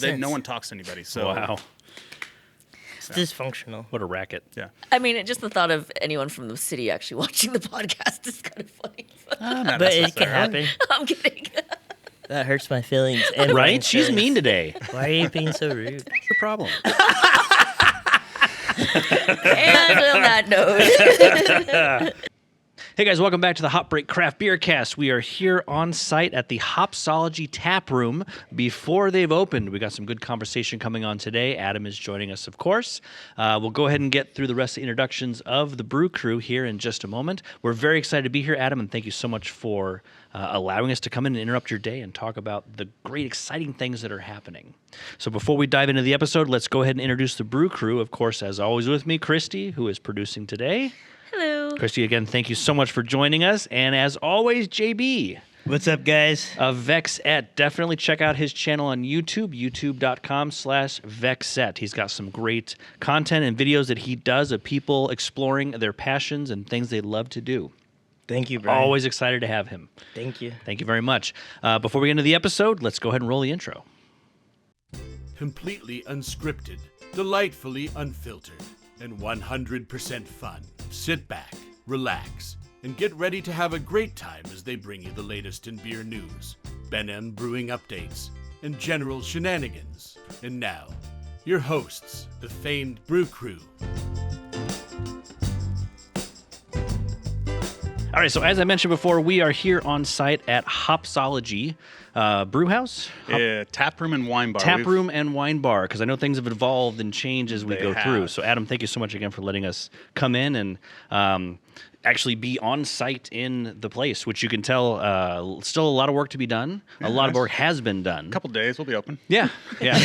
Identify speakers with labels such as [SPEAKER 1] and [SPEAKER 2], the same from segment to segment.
[SPEAKER 1] But no one talks to anybody. So
[SPEAKER 2] Wow.
[SPEAKER 3] It's dysfunctional.
[SPEAKER 2] What a racket.
[SPEAKER 1] Yeah.
[SPEAKER 4] I mean, just the thought of anyone from the city actually watching the podcast is kind of funny.
[SPEAKER 1] Not
[SPEAKER 3] But it can
[SPEAKER 1] necessarily.
[SPEAKER 3] happen.
[SPEAKER 4] I'm kidding.
[SPEAKER 3] That hurts my feelings. And
[SPEAKER 2] Right?
[SPEAKER 3] Brian's
[SPEAKER 2] She's
[SPEAKER 3] feelings.
[SPEAKER 2] mean today. What's
[SPEAKER 3] Why are you being so rude?
[SPEAKER 2] your problem?
[SPEAKER 4] And on that note,
[SPEAKER 2] Hey guys, welcome back to the Hop Break Craft Beercast. We are here on site at the Hopsology Taproom before they've opened. We got some good conversation coming on today. Adam is joining us, of course. We'll go ahead and get through the rest of the introductions of the Brew Crew here in just a moment. We're very excited to be here, Adam, and thank you so much for allowing us to come in and interrupt your day and talk about the great, exciting things that are happening. So before we dive into the episode, let's go ahead and introduce the Brew Crew. Of course, as always with me, Christy, who is producing today.
[SPEAKER 4] hello.
[SPEAKER 2] Christy, again, thank you so much for joining us. And as always, JB
[SPEAKER 3] What's up, guys?
[SPEAKER 2] of Vexet. Definitely check out his channel on YouTube, youtube.com/Vexet. He's got some great content and videos that he does of people exploring their passions and things they love to do.
[SPEAKER 3] Thank you, Brian.
[SPEAKER 2] Always excited to have him.
[SPEAKER 3] Thank you.
[SPEAKER 2] Thank you very much. Before we get into the episode, let's go ahead and roll the intro.
[SPEAKER 5] Completely unscripted, delightfully unfiltered, and 100% fun. Sit back, relax, and get ready to have a great time as they bring you the latest in beer news, Ben brewing updates, and general shenanigans. And now, your hosts, the famed Brew Crew.
[SPEAKER 2] All right, so as I mentioned before, we are here on site at Hopsology Brewhouse.
[SPEAKER 1] Taproom and wine bar.
[SPEAKER 2] Taproom and wine bar, because I know things have evolved and changed as we
[SPEAKER 1] They
[SPEAKER 2] go through.
[SPEAKER 1] have.
[SPEAKER 2] So, Adam, thank you so much again for letting us come in and actually be on site in the place, which you can tell still a lot of work to be done. A lot of work has been done.
[SPEAKER 1] A couple days, we'll be open.
[SPEAKER 2] Yeah, yeah.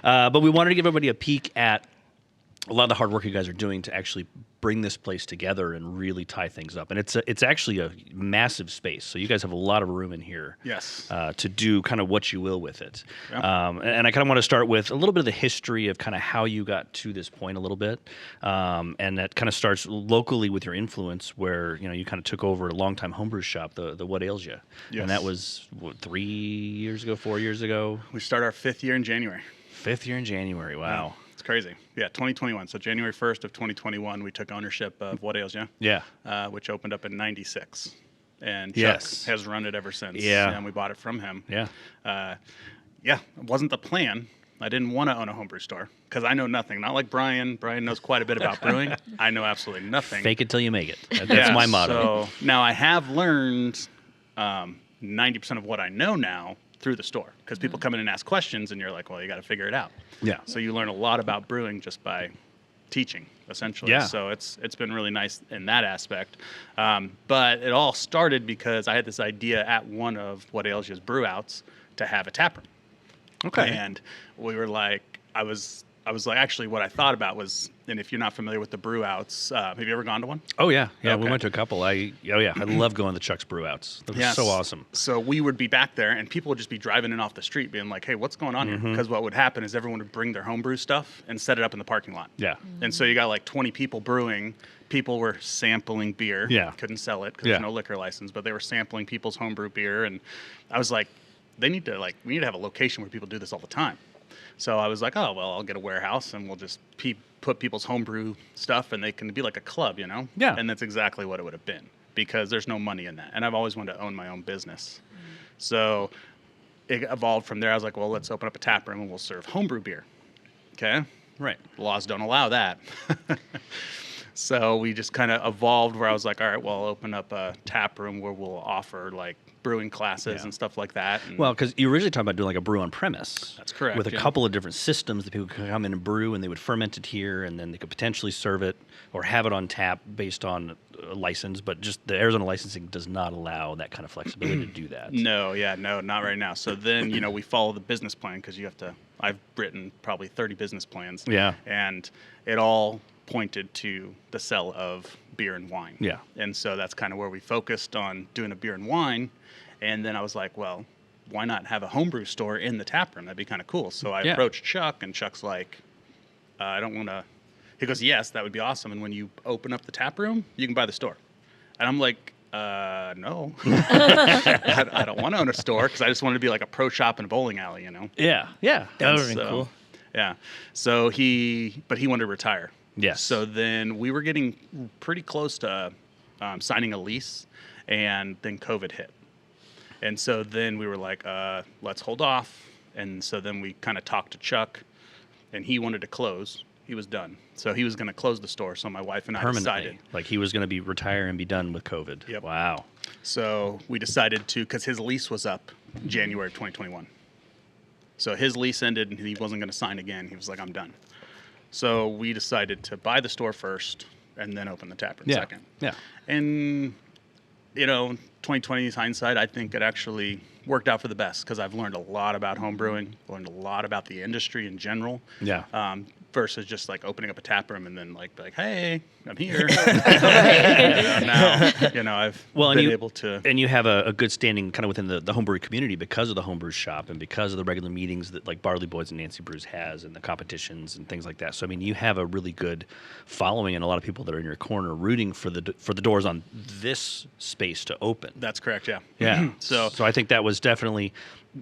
[SPEAKER 2] But we wanted to give everybody a peek at a lot of the hard work you guys are doing to actually bring this place together and really tie things up. And it's actually a massive space, so you guys have a lot of room in here.
[SPEAKER 1] Yes.
[SPEAKER 2] To do kind of what you will with it.
[SPEAKER 1] Yeah.
[SPEAKER 2] And I kind of want to start with a little bit of the history of kind of how you got to this point a little bit. And that kind of starts locally with your influence, where you kind of took over a longtime homebrew shop, the What Ails Ya.
[SPEAKER 1] Yes.
[SPEAKER 2] And that was, 3 years ago, 4 years ago?
[SPEAKER 1] We start our 5th year in January.
[SPEAKER 2] 5th year in January, wow.
[SPEAKER 1] It's crazy. Yeah, 2021. So January 1st of 2021, we took ownership of What Ails Ya,
[SPEAKER 2] Yeah.
[SPEAKER 1] which opened up in '96. And Chuck
[SPEAKER 2] Yes.
[SPEAKER 1] has run it ever since.
[SPEAKER 2] Yeah.
[SPEAKER 1] And we bought it from him.
[SPEAKER 2] Yeah.
[SPEAKER 1] Yeah, it wasn't the plan. I didn't want to own a homebrew store because I know nothing. Not like Brian. Brian knows quite a bit about brewing. I know absolutely nothing.
[SPEAKER 2] Fake it till you make it. That's
[SPEAKER 1] Yeah,
[SPEAKER 2] my motto.
[SPEAKER 1] So now I have learned 90% of what I know now through the store because people come in and ask questions and you're like, well, you got to figure it out.
[SPEAKER 2] Yeah.
[SPEAKER 1] So you learn a lot about brewing just by teaching, essentially.
[SPEAKER 2] Yeah.
[SPEAKER 1] So it's been really nice in that aspect. But it all started because I had this idea at one of What Ails Ya's brew outs to have a tap room.
[SPEAKER 2] Okay.
[SPEAKER 1] And we were like, I was like, actually, what I thought about was, and if you're not familiar with the brew outs, have you ever gone to one?
[SPEAKER 2] Oh yeah, yeah. We
[SPEAKER 1] Okay.
[SPEAKER 2] went to a couple. I love going to Chuck's Brew Outs. That was
[SPEAKER 1] Yes.
[SPEAKER 2] so awesome.
[SPEAKER 1] So we would be back there, and people would just be driving in off the street, being like, "Hey, what's going on
[SPEAKER 2] Mm-hmm.
[SPEAKER 1] here?" Because what would happen is everyone would bring their homebrew stuff and set it up in the parking lot.
[SPEAKER 2] Yeah.
[SPEAKER 1] And so you got like 20 people brewing. People were sampling beer.
[SPEAKER 2] Yeah.
[SPEAKER 1] Couldn't sell it because
[SPEAKER 2] Yeah.
[SPEAKER 1] there's no liquor license, but they were sampling people's homebrew beer, and I was like, we need to have a location where people do this all the time. So I was like, oh, well, I'll get a warehouse and we'll just put people's homebrew stuff and they can be like a club,
[SPEAKER 2] Yeah.
[SPEAKER 1] And that's exactly what it would have been because there's no money in that. And I've always wanted to own my own business. So it evolved from there. I was like, well, let's open up a tap room and we'll serve homebrew beer. Okay?
[SPEAKER 2] Right.
[SPEAKER 1] Laws don't allow that. So we just kind of evolved where I was like, all right, well, I'll open up a tap room where we'll offer like brewing classes
[SPEAKER 2] Yeah.
[SPEAKER 1] and stuff like that. And
[SPEAKER 2] Well, because you originally talked about doing like a brew on premise.
[SPEAKER 1] That's correct,
[SPEAKER 2] With a
[SPEAKER 1] yeah.
[SPEAKER 2] couple of different systems that people could come in and brew, and they would ferment it here, and then they could potentially serve it or have it on tap based on a license. But just the Arizona licensing does not allow that kind of flexibility to do that.
[SPEAKER 1] No, not right now. So then, we follow the business plan because I've written probably 30 business plans.
[SPEAKER 2] Yeah.
[SPEAKER 1] And it all pointed to the sell of beer and wine.
[SPEAKER 2] Yeah.
[SPEAKER 1] And so that's kind of where we focused on doing a beer and wine. And then I was like, well, why not have a homebrew store in the tap room? That'd be kind of cool. So I
[SPEAKER 2] Yeah.
[SPEAKER 1] approached Chuck, and Chuck's like, I don't want to. He goes, yes, that would be awesome. And when you open up the tap room, you can buy the store. And I'm like, No. I don't want to own a store because I just wanted to be like a pro shop and a bowling alley, you know?
[SPEAKER 2] Yeah. Yeah.
[SPEAKER 3] That would
[SPEAKER 1] And
[SPEAKER 3] have been
[SPEAKER 1] so-
[SPEAKER 3] cool.
[SPEAKER 1] Yeah. So he wanted to retire.
[SPEAKER 2] Yes.
[SPEAKER 1] So then we were getting pretty close to signing a lease, and then COVID hit. And so then we were like, let's hold off. And so then we kind of talked to Chuck, and he wanted to close. He was done. So he was going to close the store. So my wife and I
[SPEAKER 2] Permanently.
[SPEAKER 1] decided.
[SPEAKER 2] Like he was going to be retire and be done with COVID.
[SPEAKER 1] Yep.
[SPEAKER 2] Wow.
[SPEAKER 1] So we decided to, because his lease was up January of 2021. So his lease ended, and he wasn't going to sign again. He was like, I'm done. So we decided to buy the store first and then open the tap room
[SPEAKER 2] Yeah.
[SPEAKER 1] second.
[SPEAKER 2] Yeah.
[SPEAKER 1] And, 2020's hindsight, I think it actually worked out for the best because I've learned a lot about home brewing, learned a lot about the industry in general.
[SPEAKER 2] Yeah.
[SPEAKER 1] Versus just like opening up a tap room and then like, be like, hey, I'm here. Now, I've
[SPEAKER 2] Well,
[SPEAKER 1] been able to.
[SPEAKER 2] And you have a good standing kind of within the homebrew community because of the homebrew shop and because of the regular meetings that like Barley Boys and Nancy Brews has and the competitions and things like that. So I mean, you have a really good following and a lot of people that are in your corner rooting for the doors on this space to open.
[SPEAKER 1] That's correct. Yeah.
[SPEAKER 2] Yeah.
[SPEAKER 1] So
[SPEAKER 2] I think that was definitely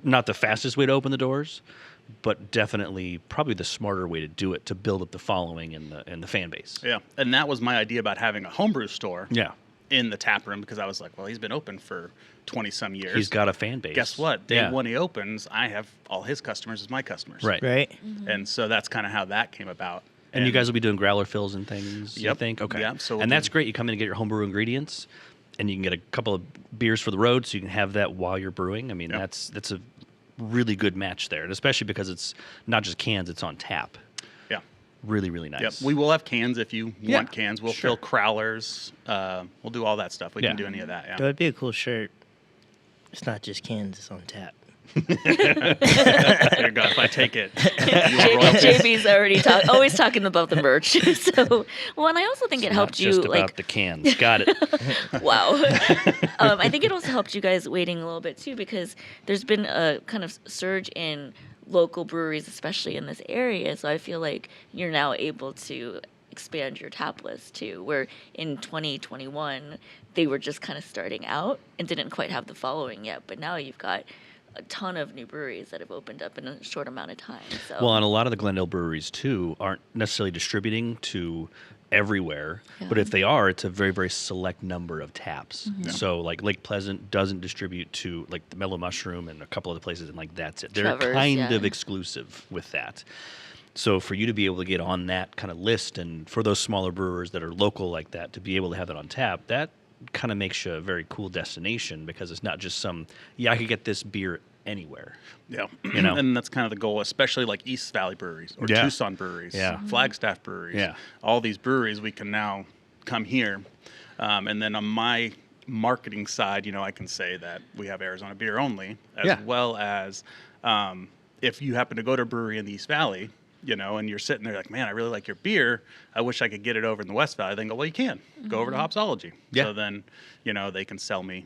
[SPEAKER 2] not the fastest way to open the doors, but definitely probably the smarter way to do it to build up the following and the fan base.
[SPEAKER 1] yeah, and that was my idea about having a homebrew store.
[SPEAKER 2] Yeah.
[SPEAKER 1] In the tap room because I was like, well, he's been open for 20 some years.
[SPEAKER 2] He's got a fan base.
[SPEAKER 1] Guess what? Day
[SPEAKER 2] Yeah.
[SPEAKER 1] one he opens, I have all his customers as my customers.
[SPEAKER 2] Right.
[SPEAKER 3] Right?
[SPEAKER 1] And so that's kind of how that came about.
[SPEAKER 2] And you guys will be doing growler fills and things, you
[SPEAKER 1] Yep.
[SPEAKER 2] think? Okay.
[SPEAKER 1] Yep, so we'll
[SPEAKER 2] and that's
[SPEAKER 1] do-
[SPEAKER 2] great. You come in and get your homebrew ingredients, and you can get a couple of beers for the road, so you can have that while you're brewing. I mean,
[SPEAKER 1] Yep.
[SPEAKER 2] that's a really good match there, and especially because it's not just cans; it's on tap.
[SPEAKER 1] Yeah.
[SPEAKER 2] Really, really nice.
[SPEAKER 1] Yep. We will have cans if you
[SPEAKER 2] Yeah,
[SPEAKER 1] want cans. We'll
[SPEAKER 2] sure.
[SPEAKER 1] fill crowlers. We'll do all that stuff. We
[SPEAKER 2] Yeah.
[SPEAKER 1] can do any of that.
[SPEAKER 3] That
[SPEAKER 1] Yeah.
[SPEAKER 3] would be a cool shirt. It's not just cans, it's on tap.
[SPEAKER 1] There you go. If I take it, you want royalties.
[SPEAKER 4] JB's already always talking about the merch. So, well, and I also think
[SPEAKER 2] It's
[SPEAKER 4] it helped
[SPEAKER 2] not just
[SPEAKER 4] you
[SPEAKER 2] about
[SPEAKER 4] like
[SPEAKER 2] the cans. Got it.
[SPEAKER 4] wow. I think it also helped you guys waiting a little bit too because there's been a kind of surge in local breweries, especially in this area. So I feel like you're now able to expand your tap list too, where in 2021 they were just kind of starting out and didn't quite have the following yet. But now you've got a ton of new breweries that have opened up in a short amount of time. So
[SPEAKER 2] Well, and a lot of the Glendale breweries too aren't necessarily distributing to everywhere, but if they are, it's a very, very select number of taps. So like Lake Pleasant doesn't distribute to like the Mellow Mushroom and a couple other places, and like that's it. They're
[SPEAKER 4] Trevor's,
[SPEAKER 2] kind
[SPEAKER 4] yeah.
[SPEAKER 2] of exclusive with that. So for you to be able to get on that kind of list, and for those smaller brewers that are local like that to be able to have that on tap, that kind of makes you a very cool destination because it's not just I could get this beer anywhere.
[SPEAKER 1] Yeah.
[SPEAKER 2] You know?
[SPEAKER 1] And that's kind of the goal, especially like East Valley breweries or
[SPEAKER 2] Yeah.
[SPEAKER 1] Tucson breweries,
[SPEAKER 2] Yeah.
[SPEAKER 1] Flagstaff breweries.
[SPEAKER 2] Yeah.
[SPEAKER 1] All these breweries, we can now come here. And then on my marketing side, I can say that we have Arizona beer only, as
[SPEAKER 2] Yeah.
[SPEAKER 1] well as if you happen to go to a brewery in the East Valley, and you're sitting there like, man, I really like your beer. I wish I could get it over in the West Valley. Then go, well, you can. Go over to Hopsology.
[SPEAKER 2] Yeah.
[SPEAKER 1] So then, they can sell me,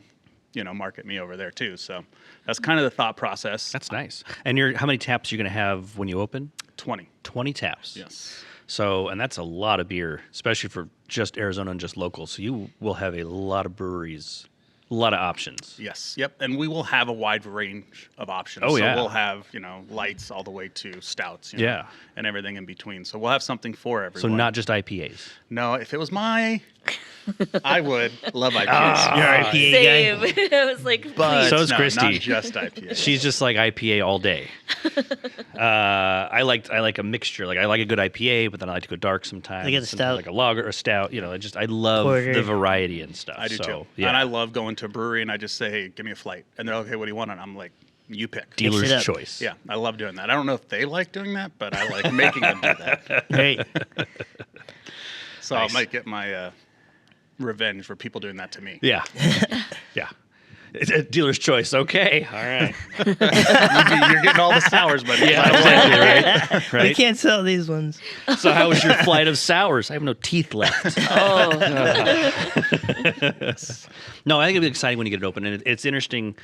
[SPEAKER 1] market me over there too. So that's kind of the thought process.
[SPEAKER 2] That's nice. And how many taps are you going to have when you open?
[SPEAKER 1] 20.
[SPEAKER 2] 20 taps.
[SPEAKER 1] Yes.
[SPEAKER 2] So, and that's a lot of beer, especially for just Arizona and just local. So you will have a lot of breweries, a lot of options.
[SPEAKER 1] Yes. Yep. And we will have a wide range of options.
[SPEAKER 2] Oh,
[SPEAKER 1] so
[SPEAKER 2] yeah.
[SPEAKER 1] we'll have, lights all the way to stouts,
[SPEAKER 2] Yeah.
[SPEAKER 1] and everything in between. So we'll have something for everyone.
[SPEAKER 2] So not just IPAs.
[SPEAKER 1] No, if it was I would love IPAs.
[SPEAKER 3] You're an IPA guy.
[SPEAKER 4] same. I was like,
[SPEAKER 1] But
[SPEAKER 4] please.
[SPEAKER 2] So is
[SPEAKER 1] no,
[SPEAKER 2] Christy.
[SPEAKER 1] not just IPAs.
[SPEAKER 2] She's just like IPA all day. I like a mixture. Like I like a good IPA, but then I like to go dark sometimes.
[SPEAKER 3] I get a
[SPEAKER 2] Sometimes
[SPEAKER 3] stout.
[SPEAKER 2] like a lager or a stout. I love
[SPEAKER 3] Porter.
[SPEAKER 2] the variety and stuff.
[SPEAKER 1] I do
[SPEAKER 2] so,
[SPEAKER 1] too.
[SPEAKER 2] Yeah.
[SPEAKER 1] And I love going to a brewery and I just say, hey, give me a flight. And they're okay, what do you want? And I'm like, you pick.
[SPEAKER 2] Dealer's
[SPEAKER 3] up.
[SPEAKER 2] choice.
[SPEAKER 1] Yeah, I love doing that. I don't know if they like doing that, but I like making them do that.
[SPEAKER 3] Right.
[SPEAKER 1] So
[SPEAKER 2] Nice.
[SPEAKER 1] I might get my revenge for people doing that to me.
[SPEAKER 2] Yeah. Yeah. It's a dealer's choice. Okay. All right.
[SPEAKER 1] You're getting all the sours, buddy.
[SPEAKER 2] Yeah, exactly. Right.
[SPEAKER 3] We
[SPEAKER 2] Right.
[SPEAKER 3] can't sell these ones.
[SPEAKER 2] So how was your flight of sours? I have no teeth left.
[SPEAKER 4] Oh,
[SPEAKER 2] No, I think it'll be exciting when you get it open, and it's interesting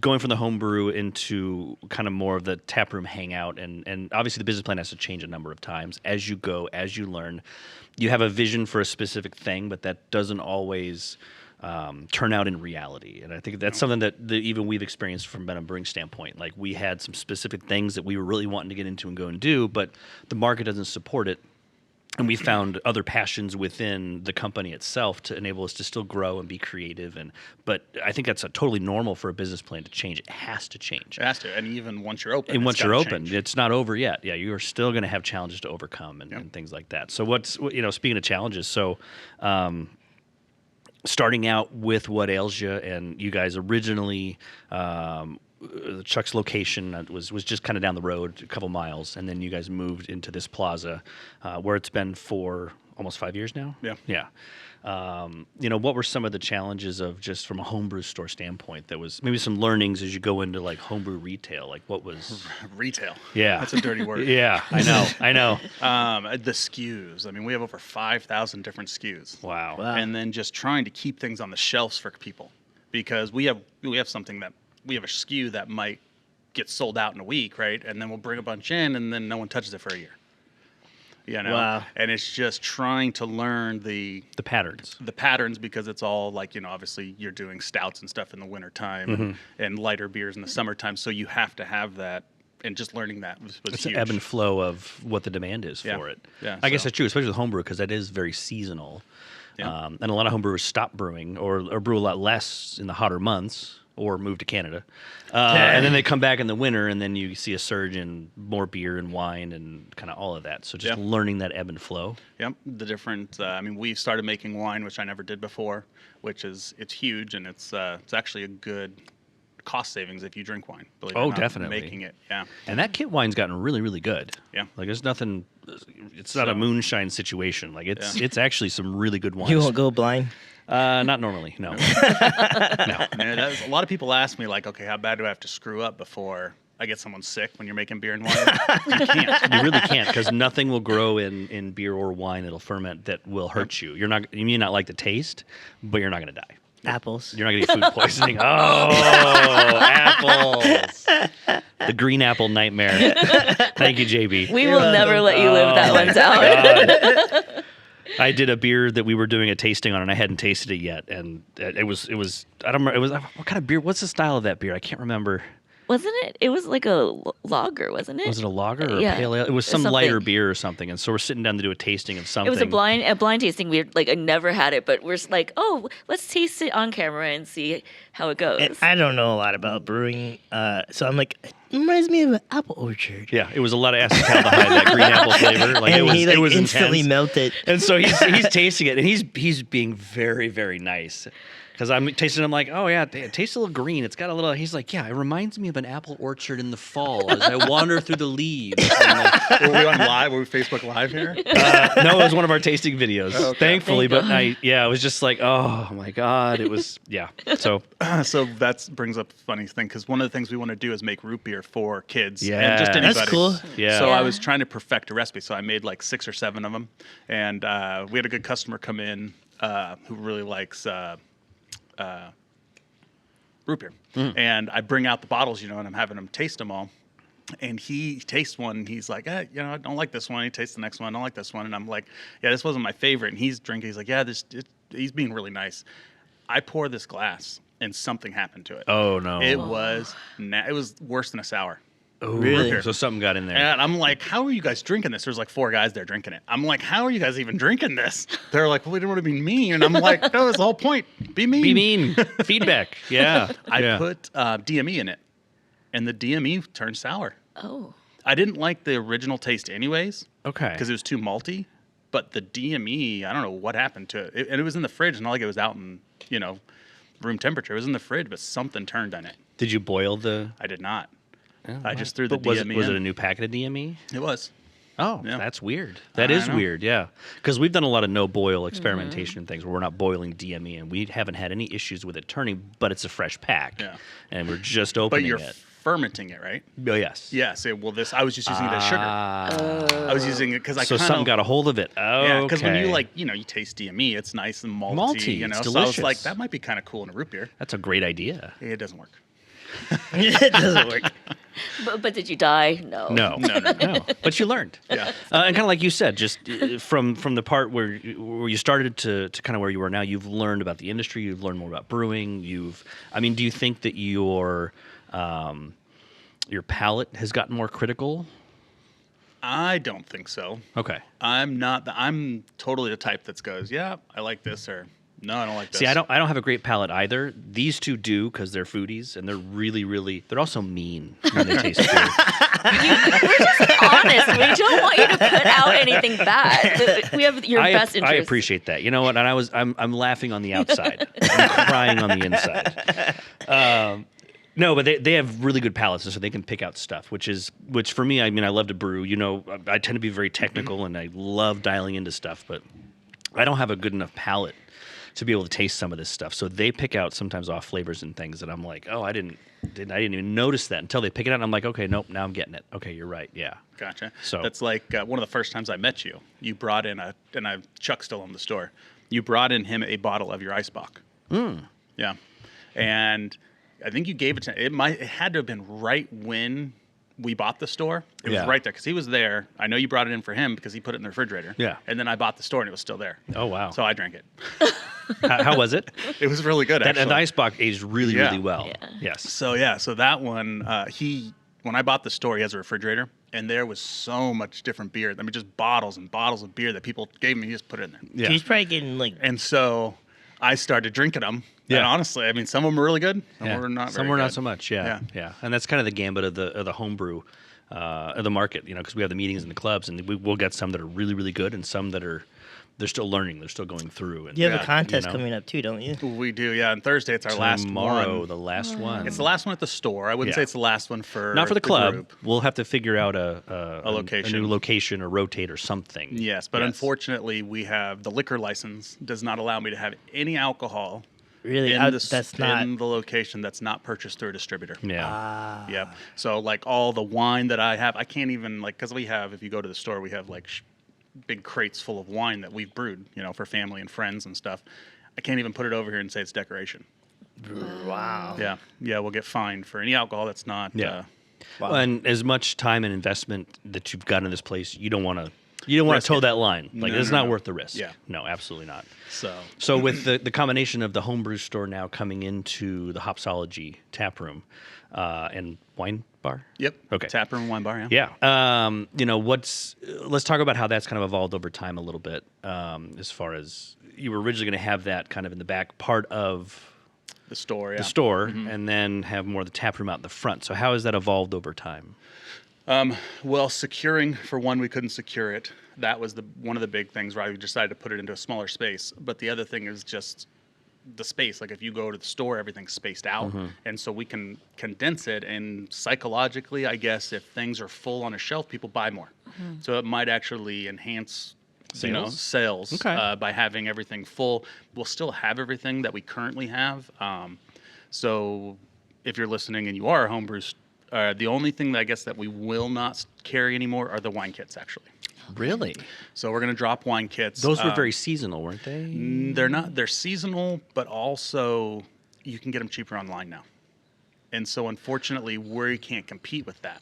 [SPEAKER 2] going from the home brew into kind of more of the taproom hangout, and obviously the business plan has to change a number of times as you go, as you learn. You have a vision for a specific thing, but that doesn't always turn out in reality. And I think that's something that even we've experienced from Ben and Brewing standpoint. Like we had some specific things that we were really wanting to get into and go and do, but the market doesn't support it. And we found other passions within the company itself to enable us to still grow and be creative. But I think that's totally normal for a business plan to change. It has to change.
[SPEAKER 1] It has to. And even once you're open,
[SPEAKER 2] And once you're open,
[SPEAKER 1] change.
[SPEAKER 2] it's not over yet. Yeah, you are still going to have challenges to overcome and things like that. So speaking of challenges, so starting out with What Ails Ya, and you guys originally, Chuck's location was just kind of down the road, a couple miles, and then you guys moved into this plaza where it's been for almost 5 years now.
[SPEAKER 1] Yeah.
[SPEAKER 2] Yeah. What were some of the challenges of just from a homebrew store standpoint? That was maybe some learnings as you go into like homebrew retail. Like what was
[SPEAKER 1] retail.
[SPEAKER 2] Yeah,
[SPEAKER 1] That's a dirty word.
[SPEAKER 2] Yeah, I know.
[SPEAKER 1] The SKUs. I mean, we have over 5,000 different SKUs.
[SPEAKER 2] Wow.
[SPEAKER 1] And then just trying to keep things on the shelves for people, because we have something that we have a SKU that might get sold out in a week, right? And then we'll bring a bunch in, and then no one touches it for a year.
[SPEAKER 3] Wow.
[SPEAKER 1] And it's just trying to learn the
[SPEAKER 2] patterns.
[SPEAKER 1] because it's all like, obviously you're doing stouts and stuff in the wintertime and lighter beers in the summertime. So you have to have that, and just learning that was
[SPEAKER 2] It's
[SPEAKER 1] huge.
[SPEAKER 2] an ebb and flow of what the demand is for it.
[SPEAKER 1] Yeah,
[SPEAKER 2] I guess
[SPEAKER 1] so-
[SPEAKER 2] that's true, especially with homebrew, because that is very seasonal.
[SPEAKER 1] Yeah.
[SPEAKER 2] And a lot of homebrewers stop brewing or brew a lot less in the hotter months or move to Canada. And then they come back in the winter, and then you see a surge in more beer and wine and kind of all of that. So just learning that ebb and flow.
[SPEAKER 1] Yep, the different. We've started making wine, which I never did before, it's huge, and it's actually a good cost savings if you drink wine. Believe it or
[SPEAKER 2] Oh,
[SPEAKER 1] not,
[SPEAKER 2] definitely.
[SPEAKER 1] making it. Yeah,
[SPEAKER 2] And that kit wine's gotten really, really good.
[SPEAKER 1] Yeah.
[SPEAKER 2] Like there's nothing, it's not a moonshine situation. Like it's actually some really good wines.
[SPEAKER 3] You won't go blind.
[SPEAKER 2] Not normally, no. No.
[SPEAKER 1] Man, a lot of people ask me like, okay, how bad do I have to screw up before I get someone sick when you're making beer and wine? You can't.
[SPEAKER 2] You really can't, because nothing will grow in beer or wine that'll ferment that will hurt you. You may not like the taste, but you're not going to die.
[SPEAKER 3] Apples.
[SPEAKER 2] You're not going to get food poisoning. Oh, apples. The green apple nightmare. Thank you, JB.
[SPEAKER 4] We will never let you live that one down.
[SPEAKER 2] God. I did a beer that we were doing a tasting on, and I hadn't tasted it yet. And it was I don't remember, it was, what kind of beer? What's the style of that beer? I can't remember.
[SPEAKER 4] Wasn't it? It was like a lager, wasn't it?
[SPEAKER 2] Was it a lager or
[SPEAKER 4] Yeah.
[SPEAKER 2] a pale ale? It was some
[SPEAKER 4] Something.
[SPEAKER 2] lighter beer or something. And so we're sitting down to do a tasting of something.
[SPEAKER 4] It was a blind tasting. I never had it, but we're just like, oh, let's taste it on camera and see how it goes.
[SPEAKER 3] And I don't know a lot about brewing, so I'm like, it reminds me of an apple orchard.
[SPEAKER 2] Yeah, it was a lot of acetaldehyde, that green apple flavor. Like
[SPEAKER 3] And
[SPEAKER 2] it was,
[SPEAKER 3] he like
[SPEAKER 2] it was
[SPEAKER 3] instantly
[SPEAKER 2] intense.
[SPEAKER 3] melted.
[SPEAKER 2] And so he's tasting it, and he's being very, very nice. Because I'm tasting, I'm like, oh yeah, it tastes a little green. It's got a little. He's like, yeah, it reminds me of an apple orchard in the fall as I wander through the leaves. And like,
[SPEAKER 1] Were we on live? Were we Facebook Live here?
[SPEAKER 2] no, it was one of our tasting videos, thankfully.
[SPEAKER 4] Thank
[SPEAKER 2] But it was just like, oh my god, it was So
[SPEAKER 1] So that brings up a funny thing, because one of the things we want to do is make root beer for kids
[SPEAKER 2] Yeah.
[SPEAKER 1] and just anybody.
[SPEAKER 3] That's cool.
[SPEAKER 2] Yeah.
[SPEAKER 1] So
[SPEAKER 4] Yeah.
[SPEAKER 1] I was trying to perfect a recipe, so I made like 6 or 7 of them, and we had a good customer come in who really likes root beer, and I bring out the bottles, and I'm having him taste them all. And he tastes one, and he's like, I don't like this one. He tastes the next one, I don't like this one. And I'm like, yeah, this wasn't my favorite. And he's drinking. He's like, yeah, he's being really nice. I pour this glass, and something happened to it.
[SPEAKER 2] oh no,
[SPEAKER 1] It was it was worse than a sour.
[SPEAKER 3] Really?
[SPEAKER 2] So something got in there.
[SPEAKER 1] And I'm like, how are you guys drinking this? There's like 4 guys there drinking it. I'm like, how are you guys even drinking this? They're like, well, we didn't want to be mean. And I'm like, no, that's the whole point. Be mean.
[SPEAKER 2] Be mean. Feedback. Yeah.
[SPEAKER 1] I put DME in it, and the DME turned sour.
[SPEAKER 4] Oh.
[SPEAKER 1] I didn't like the original taste anyways,
[SPEAKER 2] Okay.
[SPEAKER 1] because it was too malty. But the DME, I don't know what happened to it. And it was in the fridge, not like it was out in, room temperature. It was in the fridge, but something turned on it.
[SPEAKER 2] Did you boil the?
[SPEAKER 1] I did not.
[SPEAKER 2] Oh,
[SPEAKER 1] I just threw the
[SPEAKER 2] But
[SPEAKER 1] DME
[SPEAKER 2] was
[SPEAKER 1] in.
[SPEAKER 2] it a new packet of DME?
[SPEAKER 1] It was.
[SPEAKER 2] Oh,
[SPEAKER 1] Yeah.
[SPEAKER 2] that's weird. That
[SPEAKER 1] I
[SPEAKER 2] is
[SPEAKER 1] know.
[SPEAKER 2] weird, yeah. Because we've done a lot of no boil experimentation and things where we're not boiling DME, and we haven't had any issues with it turning, but it's a fresh pack.
[SPEAKER 1] Yeah.
[SPEAKER 2] And we're just
[SPEAKER 1] But
[SPEAKER 2] opening
[SPEAKER 1] you're
[SPEAKER 2] it.
[SPEAKER 1] fermenting it, right?
[SPEAKER 2] Oh, yes.
[SPEAKER 1] Yes. I was just using it as sugar. I was using it because I
[SPEAKER 2] So
[SPEAKER 1] kind
[SPEAKER 2] something
[SPEAKER 1] of
[SPEAKER 2] got a hold of it. Oh,
[SPEAKER 1] yeah. Because when you
[SPEAKER 2] okay.
[SPEAKER 1] you taste DME, it's nice and malty.
[SPEAKER 2] Malty, it's
[SPEAKER 1] So I was like,
[SPEAKER 2] delicious.
[SPEAKER 1] that might be kind of cool in a root beer.
[SPEAKER 2] That's a great idea.
[SPEAKER 1] It doesn't work.
[SPEAKER 3] It doesn't work.
[SPEAKER 4] But did you die? No.
[SPEAKER 2] No. No. But you learned.
[SPEAKER 1] Yeah.
[SPEAKER 2] And kind of like you said, just from the part where you started to kind of where you are now, you've learned about the industry. You've learned more about brewing. Do you think that your palate has gotten more critical?
[SPEAKER 1] I don't think so.
[SPEAKER 2] Okay.
[SPEAKER 1] I'm totally the type that goes, yeah, I like this, or no, I don't like this.
[SPEAKER 2] See, I don't have a great palate either. These two do because they're foodies and they're really, really. They're also mean when they taste beer.
[SPEAKER 4] We're just honest. We don't want you to put out anything bad. We have your best interest.
[SPEAKER 2] I appreciate that. You know what? And I'm laughing on the outside. I'm crying on the inside. No, but they have really good palates, and so they can pick out stuff, which for me, I mean, I love to brew. You know, I tend to be very technical, and I love dialing into stuff, but I don't have a good enough palate to be able to taste some of this stuff. So they pick out sometimes off flavors and things that I'm like, oh, I didn't even notice that until they pick it out. And I'm like, okay, nope, now I'm getting it. Okay, you're right. Yeah.
[SPEAKER 1] Gotcha.
[SPEAKER 2] So
[SPEAKER 1] that's like one of the first times I met you. You brought in Chuck's still in the store. You brought in him a bottle of your Ice Bock. Yeah, and I think you gave it to him. It had to have been right when we bought the store. It was right there because he was there. I know you brought it in for him because he put it in the refrigerator.
[SPEAKER 2] Yeah.
[SPEAKER 1] And then I bought the store and it was still there.
[SPEAKER 2] Oh, wow.
[SPEAKER 1] So I drank it.
[SPEAKER 2] How was it?
[SPEAKER 1] It was really good, actually.
[SPEAKER 2] And Ice Bock aged really,
[SPEAKER 1] Yeah.
[SPEAKER 2] really well.
[SPEAKER 4] Yeah.
[SPEAKER 2] Yes.
[SPEAKER 1] So that one, when I bought the store, he has a refrigerator, and there was so much different beer. I mean, just bottles and bottles of beer that people gave me. He just put it in there.
[SPEAKER 2] Yeah.
[SPEAKER 3] He's probably getting like.
[SPEAKER 1] And so I started drinking them.
[SPEAKER 2] Yeah.
[SPEAKER 1] And honestly, I mean, some of them were really good. Some
[SPEAKER 2] Yeah.
[SPEAKER 1] were not very
[SPEAKER 2] Some were not
[SPEAKER 1] good.
[SPEAKER 2] so much. Yeah. Yeah. And that's kind of the gambit of the homebrew, of the market, you know, because we have the meetings in the clubs, and we'll get some that are really, really good, and some that they're still learning, they're still going through. And
[SPEAKER 3] You have
[SPEAKER 1] Yeah,
[SPEAKER 3] a contest
[SPEAKER 2] you know.
[SPEAKER 3] coming up too, don't you?
[SPEAKER 1] We do, yeah. And Thursday, it's our last
[SPEAKER 2] Tomorrow,
[SPEAKER 1] one.
[SPEAKER 2] the last one.
[SPEAKER 1] It's the last one at the store. I wouldn't
[SPEAKER 2] Yeah.
[SPEAKER 1] say it's the last one for
[SPEAKER 2] Not for the club.
[SPEAKER 1] group.
[SPEAKER 2] We'll have to figure out a
[SPEAKER 1] location.
[SPEAKER 2] a new location, or rotate or something.
[SPEAKER 1] Yes, but unfortunately, we have the liquor license does not allow me to have any alcohol
[SPEAKER 3] Really?
[SPEAKER 1] in
[SPEAKER 3] That's not.
[SPEAKER 1] in the location that's not purchased through a distributor.
[SPEAKER 2] Yeah.
[SPEAKER 1] Yep. So like all the wine that I have, I can't even because we have. If you go to the store, we have like big crates full of wine that we've brewed, you know, for family and friends and stuff. I can't even put it over here and say it's decoration.
[SPEAKER 3] Wow.
[SPEAKER 1] Yeah, we'll get fined for any alcohol that's not.
[SPEAKER 2] Yeah.
[SPEAKER 3] Wow.
[SPEAKER 2] Well, and as much time and investment that you've got in this place, you don't want to
[SPEAKER 1] Risk
[SPEAKER 2] toe
[SPEAKER 1] it.
[SPEAKER 2] that line. Like,
[SPEAKER 1] No,
[SPEAKER 2] it's
[SPEAKER 1] no,
[SPEAKER 2] not
[SPEAKER 1] no.
[SPEAKER 2] worth the risk.
[SPEAKER 1] Yeah.
[SPEAKER 2] No, absolutely not.
[SPEAKER 1] So
[SPEAKER 2] with the combination of the homebrew store now coming into the Hopsology Taproom and wine bar.
[SPEAKER 1] Yep.
[SPEAKER 2] Okay.
[SPEAKER 1] Taproom and wine bar. Yeah.
[SPEAKER 2] Yeah. You know, let's talk about how that's kind of evolved over time a little bit. As far as you were originally going to have that kind of in the back part of
[SPEAKER 1] The store. Yeah.
[SPEAKER 2] the store, and then have more of the tap room out in the front. So how has that evolved over time?
[SPEAKER 1] Well, securing, for one, we couldn't secure it. That was one of the big things why we decided to put it into a smaller space. But the other thing is just the space. Like if you go to the store, everything's spaced out. And so we can condense it. And psychologically, I guess, if things are full on a shelf, people buy more. So it might actually enhance sales
[SPEAKER 2] Okay.
[SPEAKER 1] by having everything full. We'll still have everything that we currently have. So if you're listening and you are a homebrew, the only thing that I guess that we will not carry anymore are the wine kits, actually.
[SPEAKER 2] Really?
[SPEAKER 1] So we're going to drop wine kits.
[SPEAKER 2] Those were very seasonal, weren't they?
[SPEAKER 1] They're not. They're seasonal, but also you can get them cheaper online now. And so unfortunately, we can't compete with that.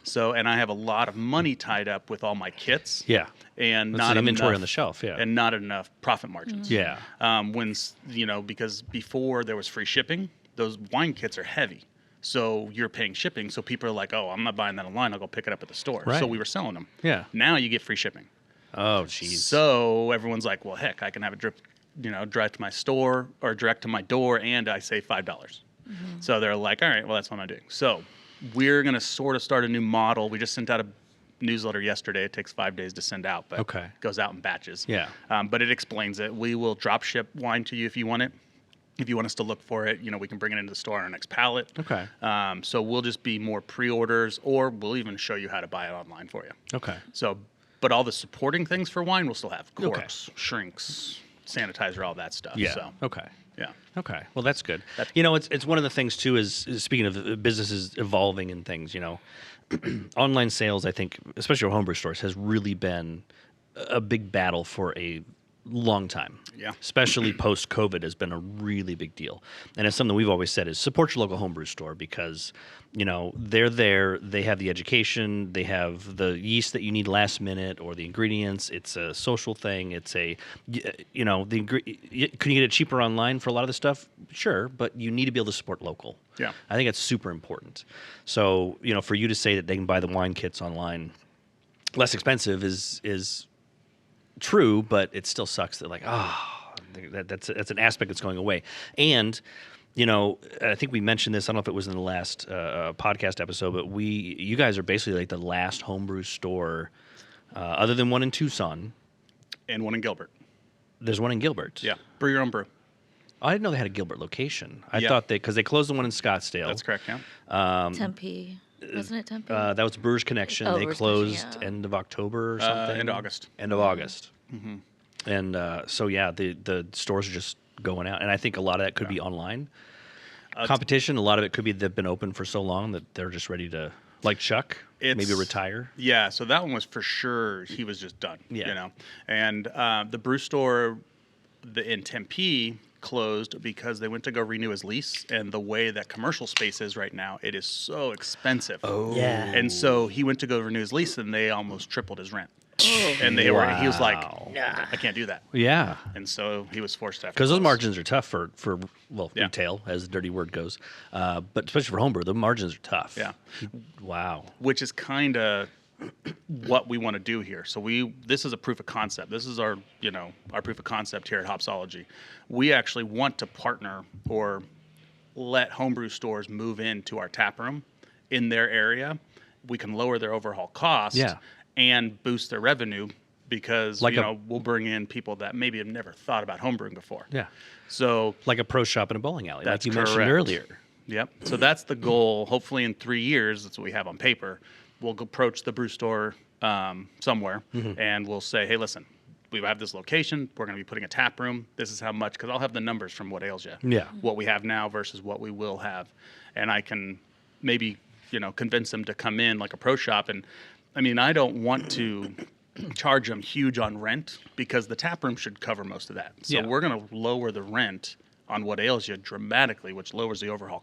[SPEAKER 1] So, and I have a lot of money tied up with all my kits.
[SPEAKER 2] Yeah.
[SPEAKER 1] And
[SPEAKER 2] That's
[SPEAKER 1] not
[SPEAKER 2] the inventory
[SPEAKER 1] enough,
[SPEAKER 2] on the shelf, yeah.
[SPEAKER 1] And not enough profit margins.
[SPEAKER 2] Yeah.
[SPEAKER 1] Because before there was free shipping, those wine kits are heavy. So you're paying shipping. So people are like, oh, I'm not buying that online. I'll go pick it up at the store.
[SPEAKER 2] Right.
[SPEAKER 1] So we were selling them.
[SPEAKER 2] Yeah.
[SPEAKER 1] Now you get free shipping.
[SPEAKER 2] Oh, jeez.
[SPEAKER 1] So everyone's like, well, heck, I can have it drive to my store or direct to my door, and I save $5. So they're like, all right, well, that's what I'm doing. So we're going to sort of start a new model. We just sent out a newsletter yesterday. It takes 5 days to send out, but
[SPEAKER 2] Okay.
[SPEAKER 1] it goes out in batches.
[SPEAKER 2] Yeah.
[SPEAKER 1] But it explains it. We will drop ship wine to you if you want it. If you want us to look for it, we can bring it into the store on our next pallet.
[SPEAKER 2] Okay.
[SPEAKER 1] So we'll just be more pre-orders, or we'll even show you how to buy it online for you.
[SPEAKER 2] Okay.
[SPEAKER 1] So, but all the supporting things for wine we'll still have:
[SPEAKER 2] Okay.
[SPEAKER 1] corks, shrinks, sanitizer, all that stuff.
[SPEAKER 2] Yeah.
[SPEAKER 1] So,
[SPEAKER 2] Okay.
[SPEAKER 1] yeah.
[SPEAKER 2] Okay. Well, that's good. It's one of the things too. Is speaking of businesses evolving and things. Online sales, I think, especially our homebrew stores, has really been a big battle for a long time.
[SPEAKER 1] Yeah.
[SPEAKER 2] Especially post-COVID has been a really big deal. And it's something we've always said is support your local homebrew store because, they're there, they have the education, they have the yeast that you need last minute or the ingredients. It's a social thing. It's could you get it cheaper online for a lot of the stuff? Sure, but you need to be able to support local.
[SPEAKER 1] Yeah.
[SPEAKER 2] I think that's super important. So, for you to say that they can buy the wine kits online less expensive is true, but it still sucks that that's an aspect that's going away. And I think we mentioned this. I don't know if it was in the last podcast episode, but you guys are basically like the last homebrew store, other than one in Tucson.
[SPEAKER 1] And one in Gilbert.
[SPEAKER 2] There's one in Gilbert.
[SPEAKER 1] Yeah. Brew your own brew.
[SPEAKER 2] I didn't know they had a Gilbert location. I
[SPEAKER 1] Yeah.
[SPEAKER 2] thought because they closed the one in Scottsdale.
[SPEAKER 1] That's correct, yeah.
[SPEAKER 4] Tempe. Wasn't it Tempe?
[SPEAKER 2] That was Brewers Connection.
[SPEAKER 4] Oh,
[SPEAKER 2] They
[SPEAKER 4] Brewers
[SPEAKER 2] closed
[SPEAKER 4] Connection, yeah.
[SPEAKER 2] end of October or something.
[SPEAKER 1] End of August.
[SPEAKER 2] End of August. Mm-hmm. And so the stores are just going out, and I think a lot of that could be online competition. A lot of it could be they've been open for so long that they're just ready to, like Chuck, maybe retire.
[SPEAKER 1] Yeah, so that one was for sure. He was just done.
[SPEAKER 2] Yeah.
[SPEAKER 1] And the brew store in Tempe closed because they went to go renew his lease, and the way that commercial space is right now, it is so expensive.
[SPEAKER 2] Oh,
[SPEAKER 3] Yeah.
[SPEAKER 1] And so he went to go renew his lease, and they almost tripled his rent. And he was like,
[SPEAKER 3] Nah.
[SPEAKER 1] I can't do that.
[SPEAKER 2] yeah.
[SPEAKER 1] And so he was forced to have to
[SPEAKER 2] Because those
[SPEAKER 1] close.
[SPEAKER 2] margins are tough for
[SPEAKER 1] Yeah.
[SPEAKER 2] retail, as the dirty word goes. But especially for homebrew, the margins are tough.
[SPEAKER 1] Yeah.
[SPEAKER 2] Wow.
[SPEAKER 1] Which is kind of what we want to do here. So this is a proof of concept. This is our proof of concept here at Hopsology. We actually want to partner or let homebrew stores move into our tap room in their area. We can lower their overall cost
[SPEAKER 2] Yeah.
[SPEAKER 1] and boost their revenue because
[SPEAKER 2] Like
[SPEAKER 1] we'll bring in people that maybe have never thought about homebrewing before.
[SPEAKER 2] Yeah.
[SPEAKER 1] So
[SPEAKER 2] Like a pro shop in a bowling alley,
[SPEAKER 1] That's
[SPEAKER 2] like you mentioned
[SPEAKER 1] correct.
[SPEAKER 2] earlier.
[SPEAKER 1] Yep. So that's the goal. Hopefully in 3 years, that's what we have on paper. We'll approach the brew store somewhere and we'll say, hey, listen, we have this location. We're going to be putting a tap room. This is how much, because I'll have the numbers from what ails you.
[SPEAKER 2] Yeah.
[SPEAKER 1] What we have now versus what we will have. And I can maybe, convince them to come in like a pro shop. And I mean, I don't want to charge them huge on rent because the tap room should cover most of that. So
[SPEAKER 2] Yeah.
[SPEAKER 1] we're going to lower the rent on what ails you dramatically, which lowers the overall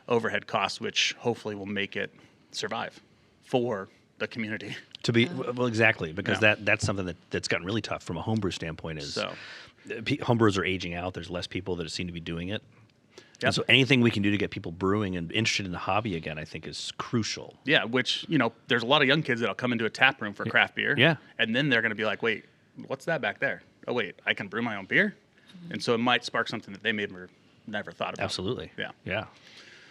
[SPEAKER 1] overhead cost, which hopefully will make it survive for the community.
[SPEAKER 2] To be well, exactly, because
[SPEAKER 1] Yeah.
[SPEAKER 2] that's something that's gotten really tough from a homebrew standpoint. Is
[SPEAKER 1] So
[SPEAKER 2] homebrewers are aging out. There's less people that seem to be doing it.
[SPEAKER 1] Yep.
[SPEAKER 2] And so anything we can do to get people brewing and interested in the hobby again, I think, is crucial.
[SPEAKER 1] yeah, which there's a lot of young kids that'll come into a tap room for craft beer.
[SPEAKER 2] Yeah.
[SPEAKER 1] And then they're going to be like, wait, what's that back there? Oh wait, I can brew my own beer. And so it might spark something that they maybe never thought about.
[SPEAKER 2] Absolutely.
[SPEAKER 1] Yeah.
[SPEAKER 2] Yeah.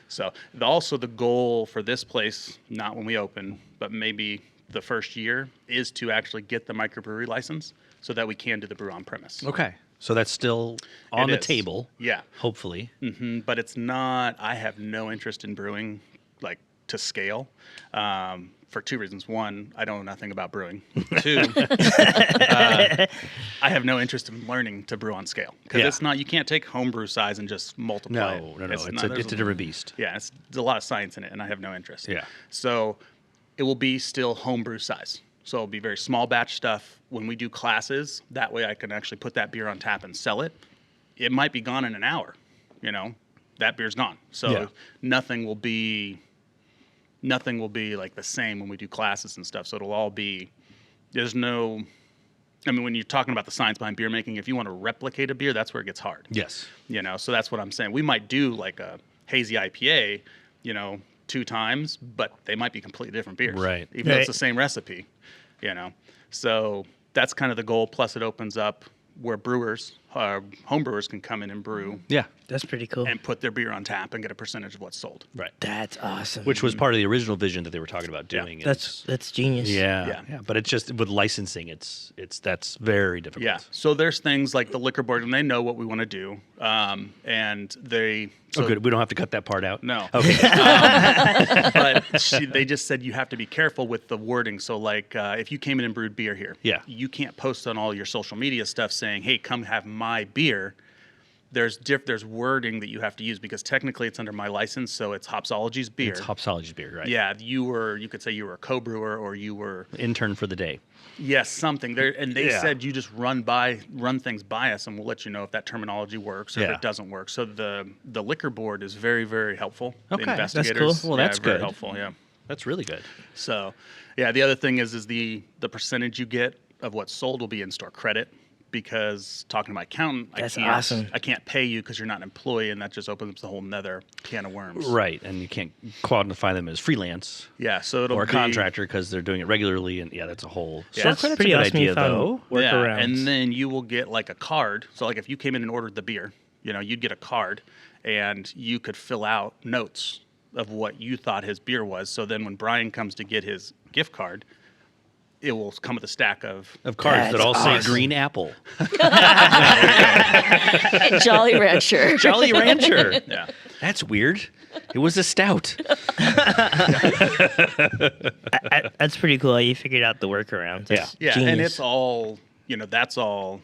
[SPEAKER 1] So also the goal for this place, not when we open, but maybe the first year, is to actually get the microbrewery license so that we can do the brew on premise.
[SPEAKER 2] Okay. So that's still on
[SPEAKER 1] It
[SPEAKER 2] the
[SPEAKER 1] is.
[SPEAKER 2] table.
[SPEAKER 1] Yeah.
[SPEAKER 2] Hopefully.
[SPEAKER 1] But it's not, I have no interest in brewing like to scale for two reasons. One, I don't know nothing about brewing. Two, I have no interest in learning to brew on scale because
[SPEAKER 2] Yeah.
[SPEAKER 1] it's not, you can't take homebrew size and just multiply
[SPEAKER 2] No.
[SPEAKER 1] it.
[SPEAKER 2] It's
[SPEAKER 1] not-
[SPEAKER 2] a
[SPEAKER 1] there's
[SPEAKER 2] different beast.
[SPEAKER 1] Yeah, there's a lot of science in it, and I have no interest.
[SPEAKER 2] Yeah.
[SPEAKER 1] So it will be still homebrew size. So it'll be very small batch stuff. When we do classes, that way I can actually put that beer on tap and sell it. It might be gone in an hour. That beer's gone. So
[SPEAKER 2] Yeah.
[SPEAKER 1] nothing will be like the same when we do classes and stuff. So it'll all be. There's no. I mean, when you're talking about the science behind beer making, if you want to replicate a beer, that's where it gets hard.
[SPEAKER 2] Yes.
[SPEAKER 1] So that's what I'm saying. We might do like a hazy IPA, 2 times, but they might be completely different beers.
[SPEAKER 2] Right.
[SPEAKER 1] Even though it's
[SPEAKER 3] Right.
[SPEAKER 1] the same recipe, So that's kind of the goal. Plus it opens up where home brewers can come in and brew
[SPEAKER 2] Yeah.
[SPEAKER 3] That's pretty cool.
[SPEAKER 1] and put their beer on tap and get a percentage of what's sold.
[SPEAKER 2] Right.
[SPEAKER 3] That's awesome.
[SPEAKER 2] Which was part of the original vision that they were talking about
[SPEAKER 1] Yeah.
[SPEAKER 2] doing.
[SPEAKER 3] That's genius.
[SPEAKER 2] Yeah.
[SPEAKER 1] Yeah.
[SPEAKER 2] But it's just with licensing, that's very difficult.
[SPEAKER 1] Yeah. So there's things like the liquor board, and they know what we want to do. And they. So
[SPEAKER 2] Oh, good. We don't have to cut that part out.
[SPEAKER 1] No.
[SPEAKER 2] Okay.
[SPEAKER 1] But they just said you have to be careful with the wording. So, like, if you came in and brewed beer here,
[SPEAKER 2] Yeah.
[SPEAKER 1] you can't post on all your social media stuff saying, "Hey, come have my beer," there's wording that you have to use because technically it's under my license, so it's Hopsology's beer.
[SPEAKER 2] It's Hopsology beer, right?
[SPEAKER 1] Yeah, you could say you were a co-brewer or you were
[SPEAKER 2] Intern for the day.
[SPEAKER 1] yes, something there, and they
[SPEAKER 2] Yeah.
[SPEAKER 1] said you just run things by us, and we'll let you know if that terminology works or if
[SPEAKER 2] Yeah.
[SPEAKER 1] it doesn't work. So the liquor board is very, very helpful.
[SPEAKER 2] Okay,
[SPEAKER 1] The
[SPEAKER 2] that's
[SPEAKER 1] investigators,
[SPEAKER 2] cool. Well,
[SPEAKER 1] yeah,
[SPEAKER 2] that's
[SPEAKER 1] very
[SPEAKER 2] good.
[SPEAKER 1] helpful. Yeah.
[SPEAKER 2] That's really good.
[SPEAKER 1] So, yeah, the other thing is the percentage you get of what's sold will be in-store credit because talking to my accountant,
[SPEAKER 3] That's awesome.
[SPEAKER 1] I can't pay you because you're not an employee, and that just opens up the whole nether can of worms.
[SPEAKER 2] Right, and you can't qualify them as freelance
[SPEAKER 1] Yeah, so it'll
[SPEAKER 2] or a
[SPEAKER 1] be
[SPEAKER 2] contractor because they're doing it regularly, and yeah, that's a whole.
[SPEAKER 1] Yeah.
[SPEAKER 2] Store
[SPEAKER 1] That's
[SPEAKER 2] credit's
[SPEAKER 3] pretty
[SPEAKER 2] a good
[SPEAKER 3] awesome.
[SPEAKER 2] idea,
[SPEAKER 3] You found
[SPEAKER 2] though.
[SPEAKER 3] workarounds.
[SPEAKER 1] Yeah, and then you will get like a card. So like if you came in and ordered the beer, you'd get a card, and you could fill out notes of what you thought his beer was. So then when Brian comes to get his gift card, it will come with a stack of
[SPEAKER 2] Of cards that
[SPEAKER 3] That's
[SPEAKER 2] all say
[SPEAKER 3] awesome.
[SPEAKER 2] green apple,
[SPEAKER 4] Jolly Rancher.
[SPEAKER 2] Jolly Rancher.
[SPEAKER 1] yeah.
[SPEAKER 2] That's weird. It was a stout.
[SPEAKER 3] That's pretty cool. You figured out the workarounds. That's
[SPEAKER 1] Yeah,
[SPEAKER 3] genius.
[SPEAKER 1] and it's all, that's all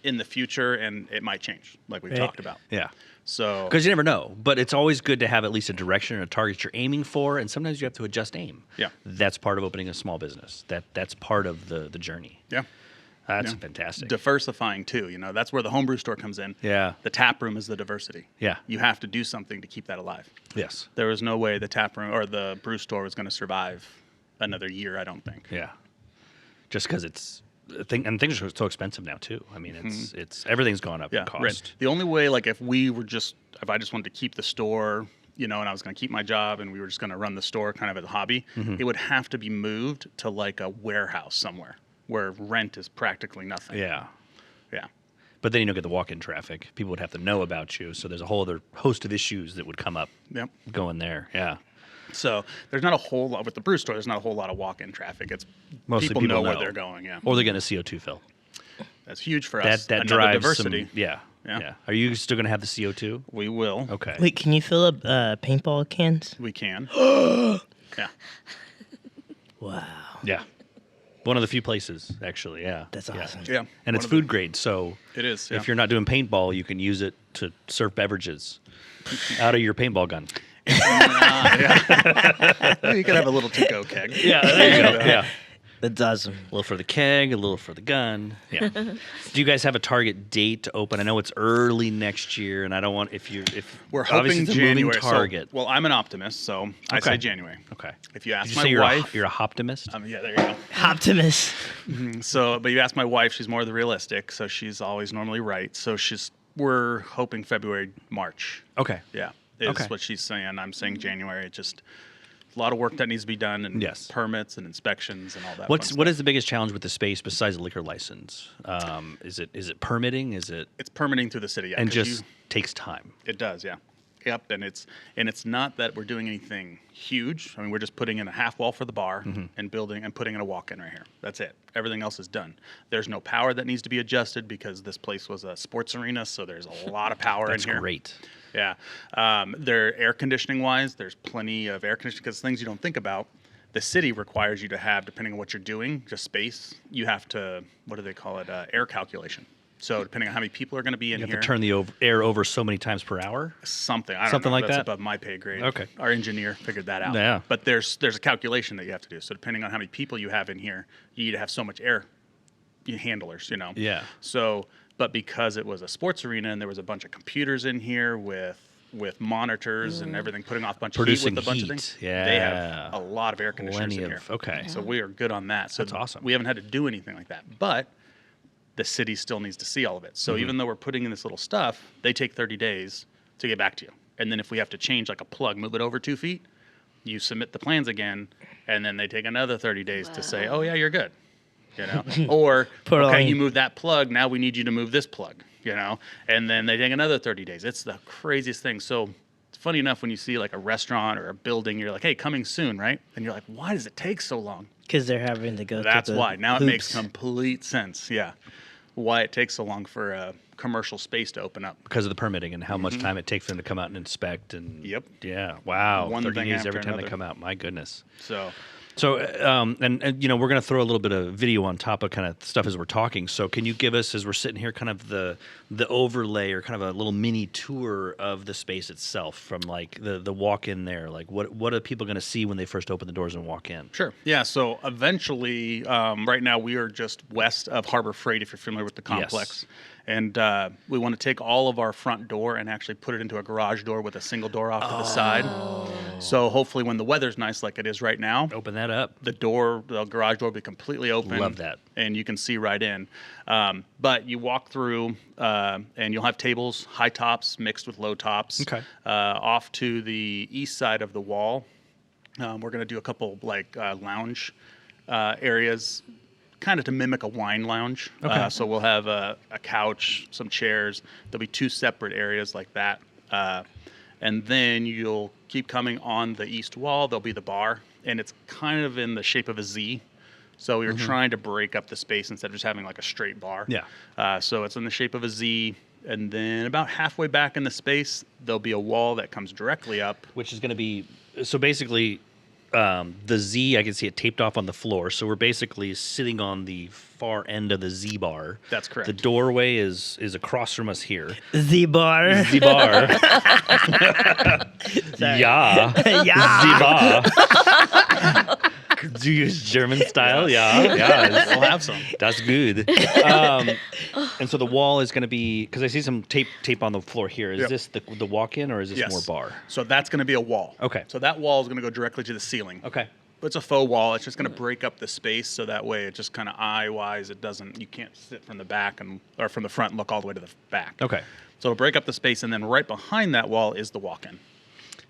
[SPEAKER 1] in the future, and it might change, like we've
[SPEAKER 3] Right.
[SPEAKER 1] talked about.
[SPEAKER 2] Yeah.
[SPEAKER 1] So,
[SPEAKER 2] Because you never know, but it's always good to have at least a direction and a target you're aiming for, and sometimes you have to adjust aim.
[SPEAKER 1] Yeah.
[SPEAKER 2] That's part of opening a small business. That's part of the journey.
[SPEAKER 1] yeah,
[SPEAKER 2] That's
[SPEAKER 1] Yeah.
[SPEAKER 2] fantastic.
[SPEAKER 1] diversifying too. That's where the homebrew store comes in.
[SPEAKER 2] Yeah.
[SPEAKER 1] The tap room is the diversity.
[SPEAKER 2] Yeah.
[SPEAKER 1] You have to do something to keep that alive.
[SPEAKER 2] Yes.
[SPEAKER 1] There was no way the tap room or the brew store was going to survive another year, I don't think.
[SPEAKER 2] Yeah. Just because and things are so expensive now too. I mean, it's everything's gone up in
[SPEAKER 1] Mm-hmm. Right.
[SPEAKER 2] cost.
[SPEAKER 1] The only way, like if I just wanted to keep the store, and I was going to keep my job and we were just going to run the store kind of as a hobby, it would have to be moved to like a warehouse somewhere where rent is practically nothing.
[SPEAKER 2] Yeah.
[SPEAKER 1] Yeah.
[SPEAKER 2] But then you don't get the walk-in traffic. People would have to know about you, so there's a whole other host of issues that would come up
[SPEAKER 1] Yep.
[SPEAKER 2] going there. Yeah.
[SPEAKER 1] So there's not a whole lot with the brew store. There's not a whole lot of walk-in traffic. It's
[SPEAKER 2] Mostly
[SPEAKER 1] people
[SPEAKER 2] people
[SPEAKER 1] know where
[SPEAKER 2] know.
[SPEAKER 1] they're going. Yeah.
[SPEAKER 2] Or they're getting a CO2 fill.
[SPEAKER 1] That's huge for us.
[SPEAKER 2] That
[SPEAKER 1] Another
[SPEAKER 2] drives
[SPEAKER 1] diversity.
[SPEAKER 2] some. Yeah.
[SPEAKER 1] Yeah.
[SPEAKER 2] Are you still going to have the CO2?
[SPEAKER 1] We will.
[SPEAKER 2] Okay.
[SPEAKER 3] Wait, can you fill up paintball cans?
[SPEAKER 1] We can. Yeah.
[SPEAKER 3] Wow.
[SPEAKER 2] Yeah. One of the few places, actually. Yeah.
[SPEAKER 3] That's
[SPEAKER 2] Yeah.
[SPEAKER 3] awesome.
[SPEAKER 1] Yeah.
[SPEAKER 2] And it's
[SPEAKER 1] One of the-
[SPEAKER 2] food grade, so
[SPEAKER 1] It is. Yeah.
[SPEAKER 2] if you're not doing paintball, you can use it to serve beverages out of your paintball gun.
[SPEAKER 1] You could have a little to-go keg.
[SPEAKER 2] Yeah, there you go. Yeah.
[SPEAKER 3] That's awesome.
[SPEAKER 2] A little for the keg, a little for the gun. Yeah. Do you guys have a target date to open? I know it's early next year, and I don't want if
[SPEAKER 1] We're
[SPEAKER 2] obviously
[SPEAKER 1] hoping
[SPEAKER 2] it's a
[SPEAKER 1] January.
[SPEAKER 2] moving target.
[SPEAKER 1] So, well, I'm an optimist, so I
[SPEAKER 2] Okay.
[SPEAKER 1] say January.
[SPEAKER 2] Okay.
[SPEAKER 1] If you ask
[SPEAKER 2] Did you
[SPEAKER 1] my
[SPEAKER 2] say
[SPEAKER 1] wife,
[SPEAKER 2] you're a optimist?
[SPEAKER 1] yeah, there you go.
[SPEAKER 3] Optimus.
[SPEAKER 1] So, but you ask my wife, she's more the realistic, so she's always normally right. So we're hoping February, March.
[SPEAKER 2] Okay.
[SPEAKER 1] Yeah, is
[SPEAKER 2] Okay.
[SPEAKER 1] what she's saying. I'm saying January. It's just a lot of work that needs to be done, and
[SPEAKER 2] Yes.
[SPEAKER 1] permits and inspections and all that.
[SPEAKER 2] What is the biggest challenge with the space besides the liquor license? Is it permitting? Is it
[SPEAKER 1] It's permitting through the city, yeah,
[SPEAKER 2] and
[SPEAKER 1] 'cause
[SPEAKER 2] just takes time?
[SPEAKER 1] it does, yeah. Yep, and it's not that we're doing anything huge. I mean, we're just putting in a half wall for the bar
[SPEAKER 2] Mm-hmm.
[SPEAKER 1] and building and putting in a walk-in right here. That's it. Everything else is done. There's no power that needs to be adjusted because this place was a sports arena, so there's a lot of power
[SPEAKER 2] That's
[SPEAKER 1] in here.
[SPEAKER 2] great.
[SPEAKER 1] Yeah. There air conditioning wise, there's plenty of air conditioning because things you don't think about. The city requires you to have, depending on what you're doing, just space. You have to, what do they call it? Air calculation. So depending on how many people are going to be in
[SPEAKER 2] You have
[SPEAKER 1] here,
[SPEAKER 2] to turn the air over so many times per hour.
[SPEAKER 1] something. I don't
[SPEAKER 2] Something
[SPEAKER 1] know.
[SPEAKER 2] like
[SPEAKER 1] That's
[SPEAKER 2] that?
[SPEAKER 1] above my pay grade.
[SPEAKER 2] Okay.
[SPEAKER 1] Our engineer figured that out.
[SPEAKER 2] Yeah.
[SPEAKER 1] But there's a calculation that you have to do. So depending on how many people you have in here, you need to have so much air handlers.
[SPEAKER 2] Yeah.
[SPEAKER 1] So, but because it was a sports arena and there was a bunch of computers in here with monitors and everything, putting off a bunch
[SPEAKER 2] Producing
[SPEAKER 1] of heat with a bunch
[SPEAKER 2] heat.
[SPEAKER 1] of things.
[SPEAKER 2] Yeah.
[SPEAKER 1] They have a lot of air conditioners
[SPEAKER 2] Plenty
[SPEAKER 1] in
[SPEAKER 2] of
[SPEAKER 1] here.
[SPEAKER 2] okay.
[SPEAKER 1] So we are good on that. So
[SPEAKER 2] That's awesome.
[SPEAKER 1] We haven't had to do anything like that. But the city still needs to see all of it. So even though we're putting in this little stuff, they take 30 days to get back to you. And then if we have to change like a plug, move it over 2 feet, you submit the plans again, and then they take another 30 days to say, oh yeah, you're good. Or
[SPEAKER 3] Put
[SPEAKER 1] okay,
[SPEAKER 3] on-
[SPEAKER 1] you move that plug, now we need you to move this plug, and then they take another 30 days. It's the craziest thing. So it's funny enough when you see like a restaurant or a building, you're like, hey, coming soon, right? And you're like, why does it take so long?
[SPEAKER 3] Because they're having to go
[SPEAKER 1] That's
[SPEAKER 3] through the
[SPEAKER 1] why. Now it makes
[SPEAKER 3] hoops.
[SPEAKER 1] complete sense. Yeah. Why it takes so long for a commercial space to open up.
[SPEAKER 2] Because of the permitting and how much time it takes for them to come out and inspect and
[SPEAKER 1] Yep.
[SPEAKER 2] yeah, wow,
[SPEAKER 1] One
[SPEAKER 2] 30
[SPEAKER 1] thing
[SPEAKER 2] days
[SPEAKER 1] after
[SPEAKER 2] every time they
[SPEAKER 1] another.
[SPEAKER 2] come out. My goodness.
[SPEAKER 1] So,
[SPEAKER 2] So, and we're going to throw a little bit of video on top of kind of stuff as we're talking. So, can you give us, as we're sitting here, kind of the overlay or kind of a little mini tour of the space itself, from like the walk in there? Like, what are people going to see when they first open the doors and walk in?
[SPEAKER 1] Sure. Yeah. So eventually, right now we are just west of Harbor Freight, if you're familiar with the complex.
[SPEAKER 2] Yes.
[SPEAKER 1] And we want to take all of our front door and actually put it into a garage door with a single door off to the side. So hopefully when the weather's nice like it is right now,
[SPEAKER 2] Open that up.
[SPEAKER 1] the garage door will be completely open.
[SPEAKER 2] Love that.
[SPEAKER 1] And you can see right in. But you walk through and you'll have tables, high tops mixed with low tops.
[SPEAKER 2] Okay.
[SPEAKER 1] Off to the east side of the wall, we're going to do a couple lounge areas, kind of to mimic a wine lounge.
[SPEAKER 2] Okay.
[SPEAKER 1] So we'll have a couch, some chairs. There'll be 2 separate areas like that. And then you'll keep coming on the east wall. There'll be the bar, and it's kind of in the shape of a Z. So you're trying to break up the space instead of just having like a straight bar.
[SPEAKER 2] Yeah.
[SPEAKER 1] So it's in the shape of a Z. And then about halfway back in the space, there'll be a wall that comes directly up.
[SPEAKER 2] Which is going to be, so basically, the Z, I can see it taped off on the floor. So we're basically sitting on the far end of the Z bar.
[SPEAKER 1] That's correct.
[SPEAKER 2] The doorway is across from us here.
[SPEAKER 3] Z bar.
[SPEAKER 2] Z bar. Yeah.
[SPEAKER 3] Yeah.
[SPEAKER 2] Z bar. Do you use German style? Yeah. Yeah.
[SPEAKER 1] We'll have some.
[SPEAKER 2] That's good. And so the wall is going to be, because I see some tape on the floor here. Is
[SPEAKER 1] Yep.
[SPEAKER 2] this the walk-in, or is this
[SPEAKER 1] Yes.
[SPEAKER 2] more bar?
[SPEAKER 1] So that's going to be a wall.
[SPEAKER 2] Okay.
[SPEAKER 1] So that wall is going to go directly to the ceiling.
[SPEAKER 2] Okay.
[SPEAKER 1] It's a faux wall. It's just going to break up the space, so that way it just kind of eye-wise, you can't sit from the back or from the front and look all the way to the back.
[SPEAKER 2] Okay.
[SPEAKER 1] So it'll break up the space, and then right behind that wall is the walk-in.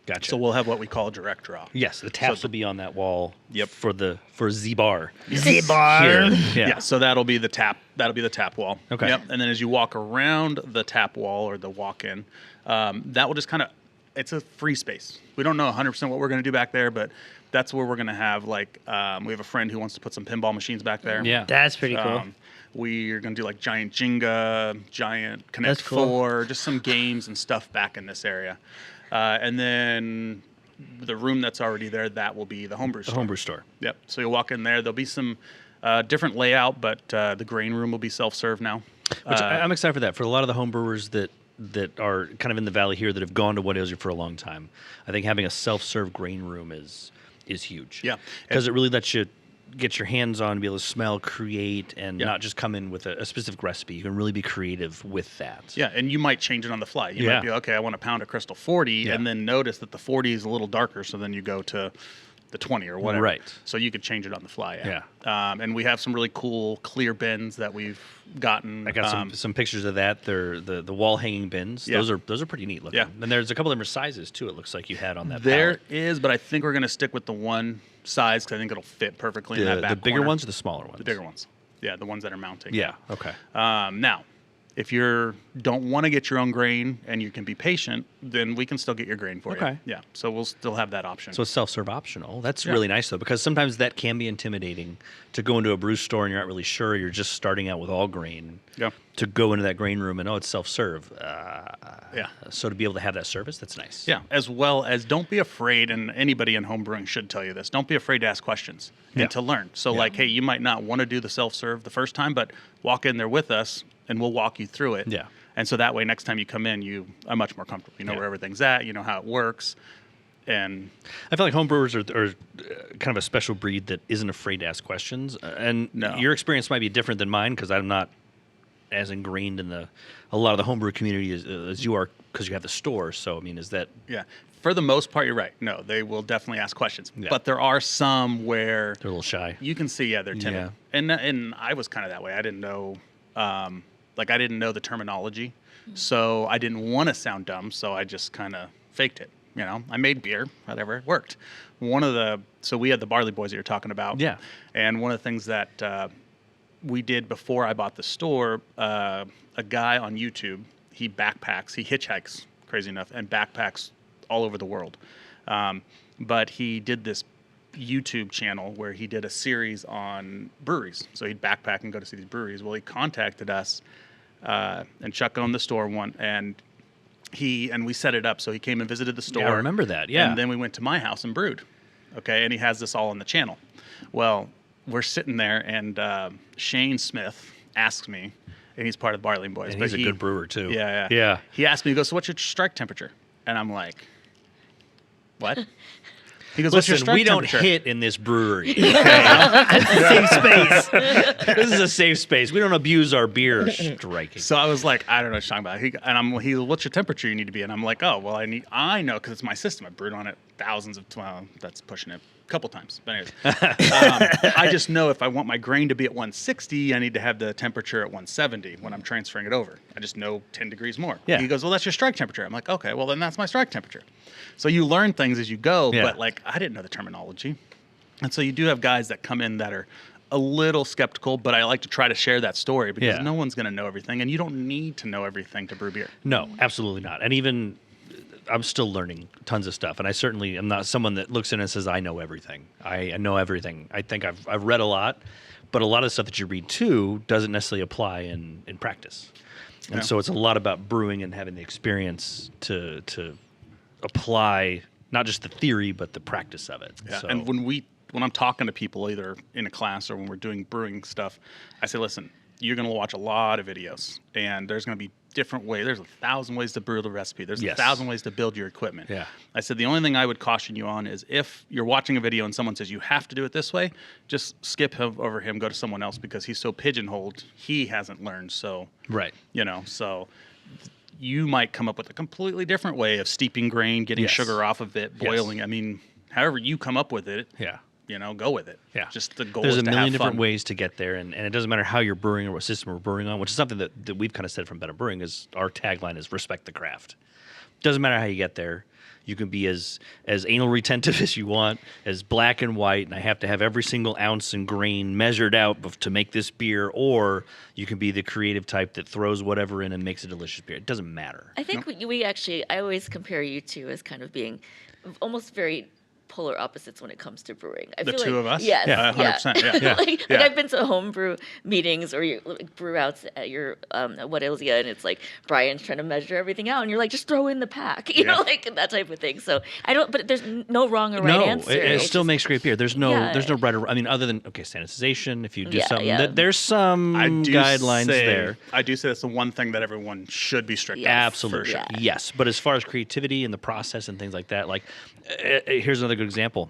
[SPEAKER 2] Gotcha.
[SPEAKER 1] So we'll have what we call a direct draw.
[SPEAKER 2] Yes, the taps
[SPEAKER 1] So
[SPEAKER 2] will be on that wall.
[SPEAKER 1] Yep.
[SPEAKER 2] For Z bar.
[SPEAKER 3] Z bar.
[SPEAKER 2] Here.
[SPEAKER 1] Yeah. So that'll be the tap. That'll be the tap wall.
[SPEAKER 2] Okay.
[SPEAKER 1] Yep. And then as you walk around the tap wall or the walk-in, that will just kind of. It's a free space. We don't know 100% what we're going to do back there, but that's where we're going to have we have a friend who wants to put some pinball machines back there.
[SPEAKER 2] Yeah.
[SPEAKER 3] That's pretty cool.
[SPEAKER 1] We are going to do like giant Jenga, giant Connect
[SPEAKER 3] That's cool.
[SPEAKER 1] 4, just some games and stuff back in this area. And then the room that's already there, that will be the homebrew store.
[SPEAKER 2] The homebrew store.
[SPEAKER 1] Yep. So you'll walk in there. There'll be some different layout, but the grain room will be self-serve now.
[SPEAKER 2] Which I'm excited for that. For a lot of the homebrewers that are kind of in the valley here that have gone to What Ails You for a long time, I think having a self-serve grain room is huge.
[SPEAKER 1] Yeah.
[SPEAKER 2] Because it really lets you get your hands on, be able to smell, create, and
[SPEAKER 1] Yeah.
[SPEAKER 2] not just come in with a specific recipe. You can really be creative with that.
[SPEAKER 1] Yeah, and you might change it on the fly. You
[SPEAKER 2] Yeah.
[SPEAKER 1] might be, okay, I want to pound a Crystal 40,
[SPEAKER 2] Yeah.
[SPEAKER 1] and then notice that the 40 is a little darker, so then you go to the 20 or whatever.
[SPEAKER 2] Right.
[SPEAKER 1] So you could change it on the fly.
[SPEAKER 2] Yeah.
[SPEAKER 1] And we have some really cool clear bins that we've gotten.
[SPEAKER 2] I got some pictures of that. They're the wall hanging bins.
[SPEAKER 1] Yeah.
[SPEAKER 2] Those are pretty neat looking.
[SPEAKER 1] Yeah.
[SPEAKER 2] And there's a couple different sizes too. It looks like you had on that.
[SPEAKER 1] There
[SPEAKER 2] palette.
[SPEAKER 1] is, but I think we're going to stick with the one size because I think it'll fit perfectly in that back
[SPEAKER 2] The bigger
[SPEAKER 1] corner.
[SPEAKER 2] ones or the smaller ones?
[SPEAKER 1] The bigger ones. Yeah, the ones that are mounting.
[SPEAKER 2] Yeah. Okay.
[SPEAKER 1] Now, if you don't want to get your own grain and you can be patient, then we can still get your grain for you.
[SPEAKER 2] Okay.
[SPEAKER 1] Yeah. So we'll still have that option.
[SPEAKER 2] So it's self-serve optional. That's
[SPEAKER 1] Yeah.
[SPEAKER 2] really nice though, because sometimes that can be intimidating to go into a brew store and you're not really sure. You're just starting out with all grain.
[SPEAKER 1] Yeah.
[SPEAKER 2] To go into that grain room and it's self-serve.
[SPEAKER 1] Yeah.
[SPEAKER 2] So to be able to have that service, that's nice.
[SPEAKER 1] Yeah, as well as don't be afraid, and anybody in homebrewing should tell you this, don't be afraid to ask questions
[SPEAKER 2] Yeah.
[SPEAKER 1] and to learn. So hey, you might not want to do the self-serve the first time, but walk in there with us and we'll walk you through it.
[SPEAKER 2] Yeah.
[SPEAKER 1] And so that way, next time you come in, you are much more comfortable. You know
[SPEAKER 2] Yeah.
[SPEAKER 1] where everything's at, you know how it works. And
[SPEAKER 2] I feel like homebrewers are kind of a special breed that isn't afraid to ask questions. And
[SPEAKER 1] No.
[SPEAKER 2] your experience might be different than mine because I'm not as ingrained in a lot of the homebrew community as you are because you have the store. So, I mean, is that...
[SPEAKER 1] yeah, for the most part, you're right. No, they will definitely ask questions.
[SPEAKER 2] Yeah.
[SPEAKER 1] But there are some where
[SPEAKER 2] They're a little shy.
[SPEAKER 1] you can see, they're timid. And I was kind of that way. I didn't know, I didn't know the terminology, so I didn't want to sound dumb, so I just kind of faked it. You know, I made beer, whatever, it worked. So we had the Barley Boys that you're talking about.
[SPEAKER 2] Yeah.
[SPEAKER 1] And one of the things that we did before I bought the store, a guy on YouTube, he hitchhikes, crazy enough, and backpacks all over the world. But he did this YouTube channel where he did a series on breweries. So he'd backpack and go to see these breweries. Well, he contacted us, and Chuck owned the store and we set it up. So he came and visited the store.
[SPEAKER 2] Yeah, I remember that. Yeah.
[SPEAKER 1] And then we went to my house and brewed. Okay, and he has this all on the channel. Well, we're sitting there, and Shane Smith asks me, and he's part of the Barley Boys.
[SPEAKER 2] And
[SPEAKER 1] but
[SPEAKER 2] he's a good brewer, too.
[SPEAKER 1] Yeah. He asked me, he goes, so what's your strike temperature? And I'm like, what? He goes, what's your
[SPEAKER 2] Listen,
[SPEAKER 1] strike
[SPEAKER 2] we don't
[SPEAKER 1] temperature?
[SPEAKER 2] hit in this brewery.
[SPEAKER 3] Safe space.
[SPEAKER 2] This is a safe space. We don't abuse our beer striking.
[SPEAKER 1] So I was like, I don't know what you're talking about. He goes, what's your temperature you need to be? And I'm like, oh, well, I know because it's my system. I brewed on it that's pushing it a couple times. But anyways, I just know if I want my grain to be at 160, I need to have the temperature at 170 when I'm transferring it over. I just know 10 degrees more.
[SPEAKER 2] Yeah.
[SPEAKER 1] He goes, well, that's your strike temperature. I'm like, okay, well, then that's my strike temperature. So you learn things as you go,
[SPEAKER 2] Yeah.
[SPEAKER 1] but like I didn't know the terminology. And so you do have guys that come in that are a little skeptical, but I like to try to share that story because
[SPEAKER 2] Yeah.
[SPEAKER 1] no one's going to know everything, and you don't need to know everything to brew beer.
[SPEAKER 2] No, absolutely not. And even I'm still learning tons of stuff, and I certainly am not someone that looks in and says I know everything. I know everything. I think I've read a lot, but a lot of the stuff that you read too doesn't necessarily apply in practice. And
[SPEAKER 1] Yeah.
[SPEAKER 2] so it's a lot about brewing and having the experience to apply not just the theory but the practice of it.
[SPEAKER 1] Yeah.
[SPEAKER 2] So,
[SPEAKER 1] And when I'm talking to people, either in a class or when we're doing brewing stuff, I say, listen, you're going to watch a lot of videos, and there's going to be different ways. There's 1,000 ways to brew the recipe. There's
[SPEAKER 2] Yes.
[SPEAKER 1] 1,000 ways to build your equipment.
[SPEAKER 2] Yeah.
[SPEAKER 1] I said the only thing I would caution you on is if you're watching a video and someone says you have to do it this way, just skip over him, go to someone else because he's so pigeonholed. He hasn't learned. So,
[SPEAKER 2] right.
[SPEAKER 1] so you might come up with a completely different way of steeping grain, getting
[SPEAKER 2] Yes.
[SPEAKER 1] sugar off of it,
[SPEAKER 2] Yes.
[SPEAKER 1] boiling. I mean, however you come up with it,
[SPEAKER 2] Yeah.
[SPEAKER 1] go with it.
[SPEAKER 2] Yeah.
[SPEAKER 1] Just the goal
[SPEAKER 2] There's
[SPEAKER 1] is
[SPEAKER 2] a
[SPEAKER 1] to
[SPEAKER 2] million
[SPEAKER 1] have
[SPEAKER 2] different
[SPEAKER 1] fun.
[SPEAKER 2] ways to get there, and it doesn't matter how you're brewing or what system we're brewing on, which is something that we've kind of said from Better Brewing is our tagline is respect the craft. Doesn't matter how you get there. You can be as anal retentive as you want, as black and white, and I have to have every single ounce and grain measured out to make this beer, or you can be the creative type that throws whatever in and makes a delicious beer. It doesn't matter.
[SPEAKER 4] I think I always compare you two as kind of being almost very polar opposites when it comes to brewing. I
[SPEAKER 1] The
[SPEAKER 4] feel
[SPEAKER 1] two
[SPEAKER 4] like,
[SPEAKER 1] of us?
[SPEAKER 4] Yes.
[SPEAKER 1] Yeah, 100%, yeah.
[SPEAKER 4] like
[SPEAKER 1] Yeah.
[SPEAKER 4] I've been to homebrew meetings or like brew outs at your What Ilsia, and it's like Brian's trying to measure everything out, and you're like, just throw in the pack, you know, like that type of thing. So I don't, but there's no wrong or right answer.
[SPEAKER 2] It
[SPEAKER 4] It's
[SPEAKER 2] still
[SPEAKER 4] just-
[SPEAKER 2] makes great beer. There's no
[SPEAKER 4] Yeah.
[SPEAKER 2] right or, I mean, other than sanitization. If you do
[SPEAKER 4] Yeah,
[SPEAKER 2] something,
[SPEAKER 4] yeah.
[SPEAKER 2] there's some guidelines there.
[SPEAKER 1] I do say that's the one thing that everyone should be strict
[SPEAKER 4] Yes.
[SPEAKER 1] on.
[SPEAKER 2] Absolutely,
[SPEAKER 1] For sure.
[SPEAKER 4] Yeah.
[SPEAKER 2] yes. But as far as creativity and the process and things like that, like here's another good example.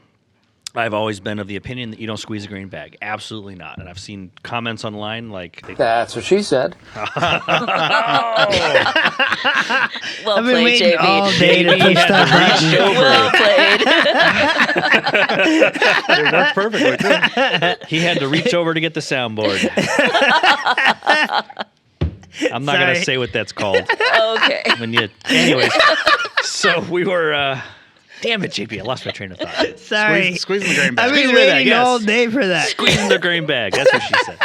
[SPEAKER 2] I've always been of the opinion that you don't squeeze a grain bag. Absolutely not. And I've seen comments online like,
[SPEAKER 6] That's what she said.
[SPEAKER 4] Well
[SPEAKER 3] I've been
[SPEAKER 4] played,
[SPEAKER 3] waiting
[SPEAKER 4] JB.
[SPEAKER 3] all day to push that button.
[SPEAKER 4] Well played.
[SPEAKER 1] It worked perfectly, too.
[SPEAKER 2] he had to reach over to get the soundboard. I'm not going to
[SPEAKER 3] Sorry.
[SPEAKER 2] say what that's called.
[SPEAKER 4] Okay.
[SPEAKER 2] Anyways, so we were. Damn it, JP! I lost my train of thought.
[SPEAKER 3] Sorry.
[SPEAKER 1] Squeezing the grain bag.
[SPEAKER 3] I've been
[SPEAKER 2] Squeezing the bag,
[SPEAKER 3] waiting
[SPEAKER 2] yes.
[SPEAKER 3] all day for that.
[SPEAKER 2] Squeezing the grain bag. That's what she said.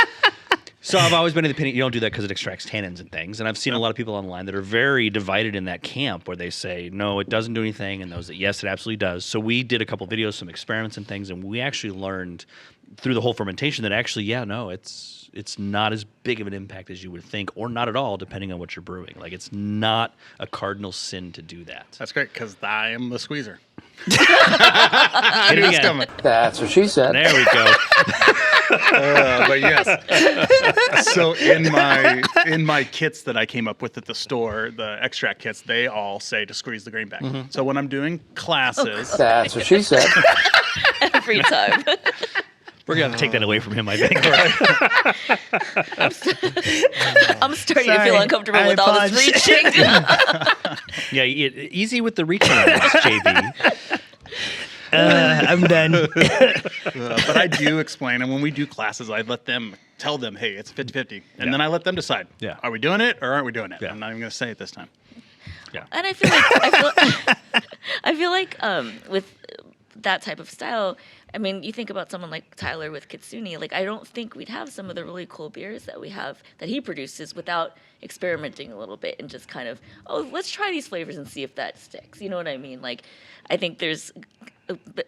[SPEAKER 2] So I've always been in the opinion you don't do that because it extracts tannins and things. And I've seen a lot of people online that are very divided in that camp where they say, no, it doesn't do anything, and those that, yes, it absolutely does. So we did a couple videos, some experiments and things, and we actually learned through the whole fermentation that actually, it's not as big of an impact as you would think, or not at all, depending on what you're brewing. Like, it's not a cardinal sin to do that.
[SPEAKER 1] That's great because I am the squeezer.
[SPEAKER 2] Hit it
[SPEAKER 1] It's
[SPEAKER 2] again.
[SPEAKER 1] coming.
[SPEAKER 6] That's what she said.
[SPEAKER 2] There we go.
[SPEAKER 1] But yes. So in my kits that I came up with at the store, the extract kits, they all say to squeeze the grain bag.
[SPEAKER 2] Mm-hmm.
[SPEAKER 1] So when I'm doing classes,
[SPEAKER 6] That's what she said.
[SPEAKER 4] Every time.
[SPEAKER 2] We're going to take that away from him, I think.
[SPEAKER 4] I'm starting to
[SPEAKER 3] Sorry.
[SPEAKER 4] feel uncomfortable
[SPEAKER 3] I
[SPEAKER 4] with all this
[SPEAKER 3] apologize.
[SPEAKER 4] reaching.
[SPEAKER 2] Yeah, easy with the reaching, JB.
[SPEAKER 3] I'm done.
[SPEAKER 1] but I do explain, and when we do classes, I tell them, hey, it's 50-50. And then I let them decide,
[SPEAKER 2] Yeah.
[SPEAKER 1] are we doing it or aren't we doing it?
[SPEAKER 2] Yeah.
[SPEAKER 1] I'm not even going to say it this time.
[SPEAKER 4] And I feel like with that type of style, I mean, you think about someone like Tyler with Kitsune, like I don't think we'd have some of the really cool beers that we have that he produces without experimenting a little bit and just kind of, let's try these flavors and see if that sticks. You know what I mean? Like, I think there's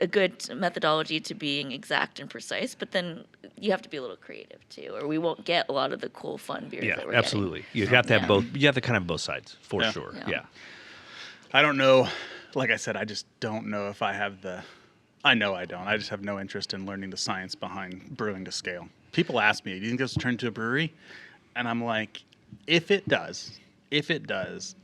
[SPEAKER 4] a good methodology to being exact and precise, but then you have to be a little creative too, or we won't get a lot of the cool, fun beers
[SPEAKER 2] Yeah,
[SPEAKER 4] that we're
[SPEAKER 2] absolutely. You have to have both. You have to kind of have both sides, for sure.
[SPEAKER 4] Yeah.
[SPEAKER 2] Yeah.
[SPEAKER 1] I don't know. Like I said, I just don't know if I have the I know I don't. I just have no interest in learning the science behind brewing to scale. People ask me, "Do you think this will turn into a brewery?" And I'm like, if it does,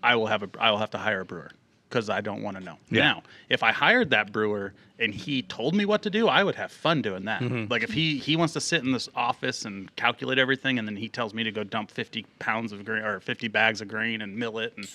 [SPEAKER 1] I will have to hire a brewer because I don't want to know.
[SPEAKER 2] Yeah.
[SPEAKER 1] Now, if I hired that brewer and he told me what to do, I would have fun doing that.
[SPEAKER 2] Mm-hmm.
[SPEAKER 1] Like if he wants to sit in this office and calculate everything, and then he tells me to go dump 50 pounds of grain or 50 bags of grain and mill it, and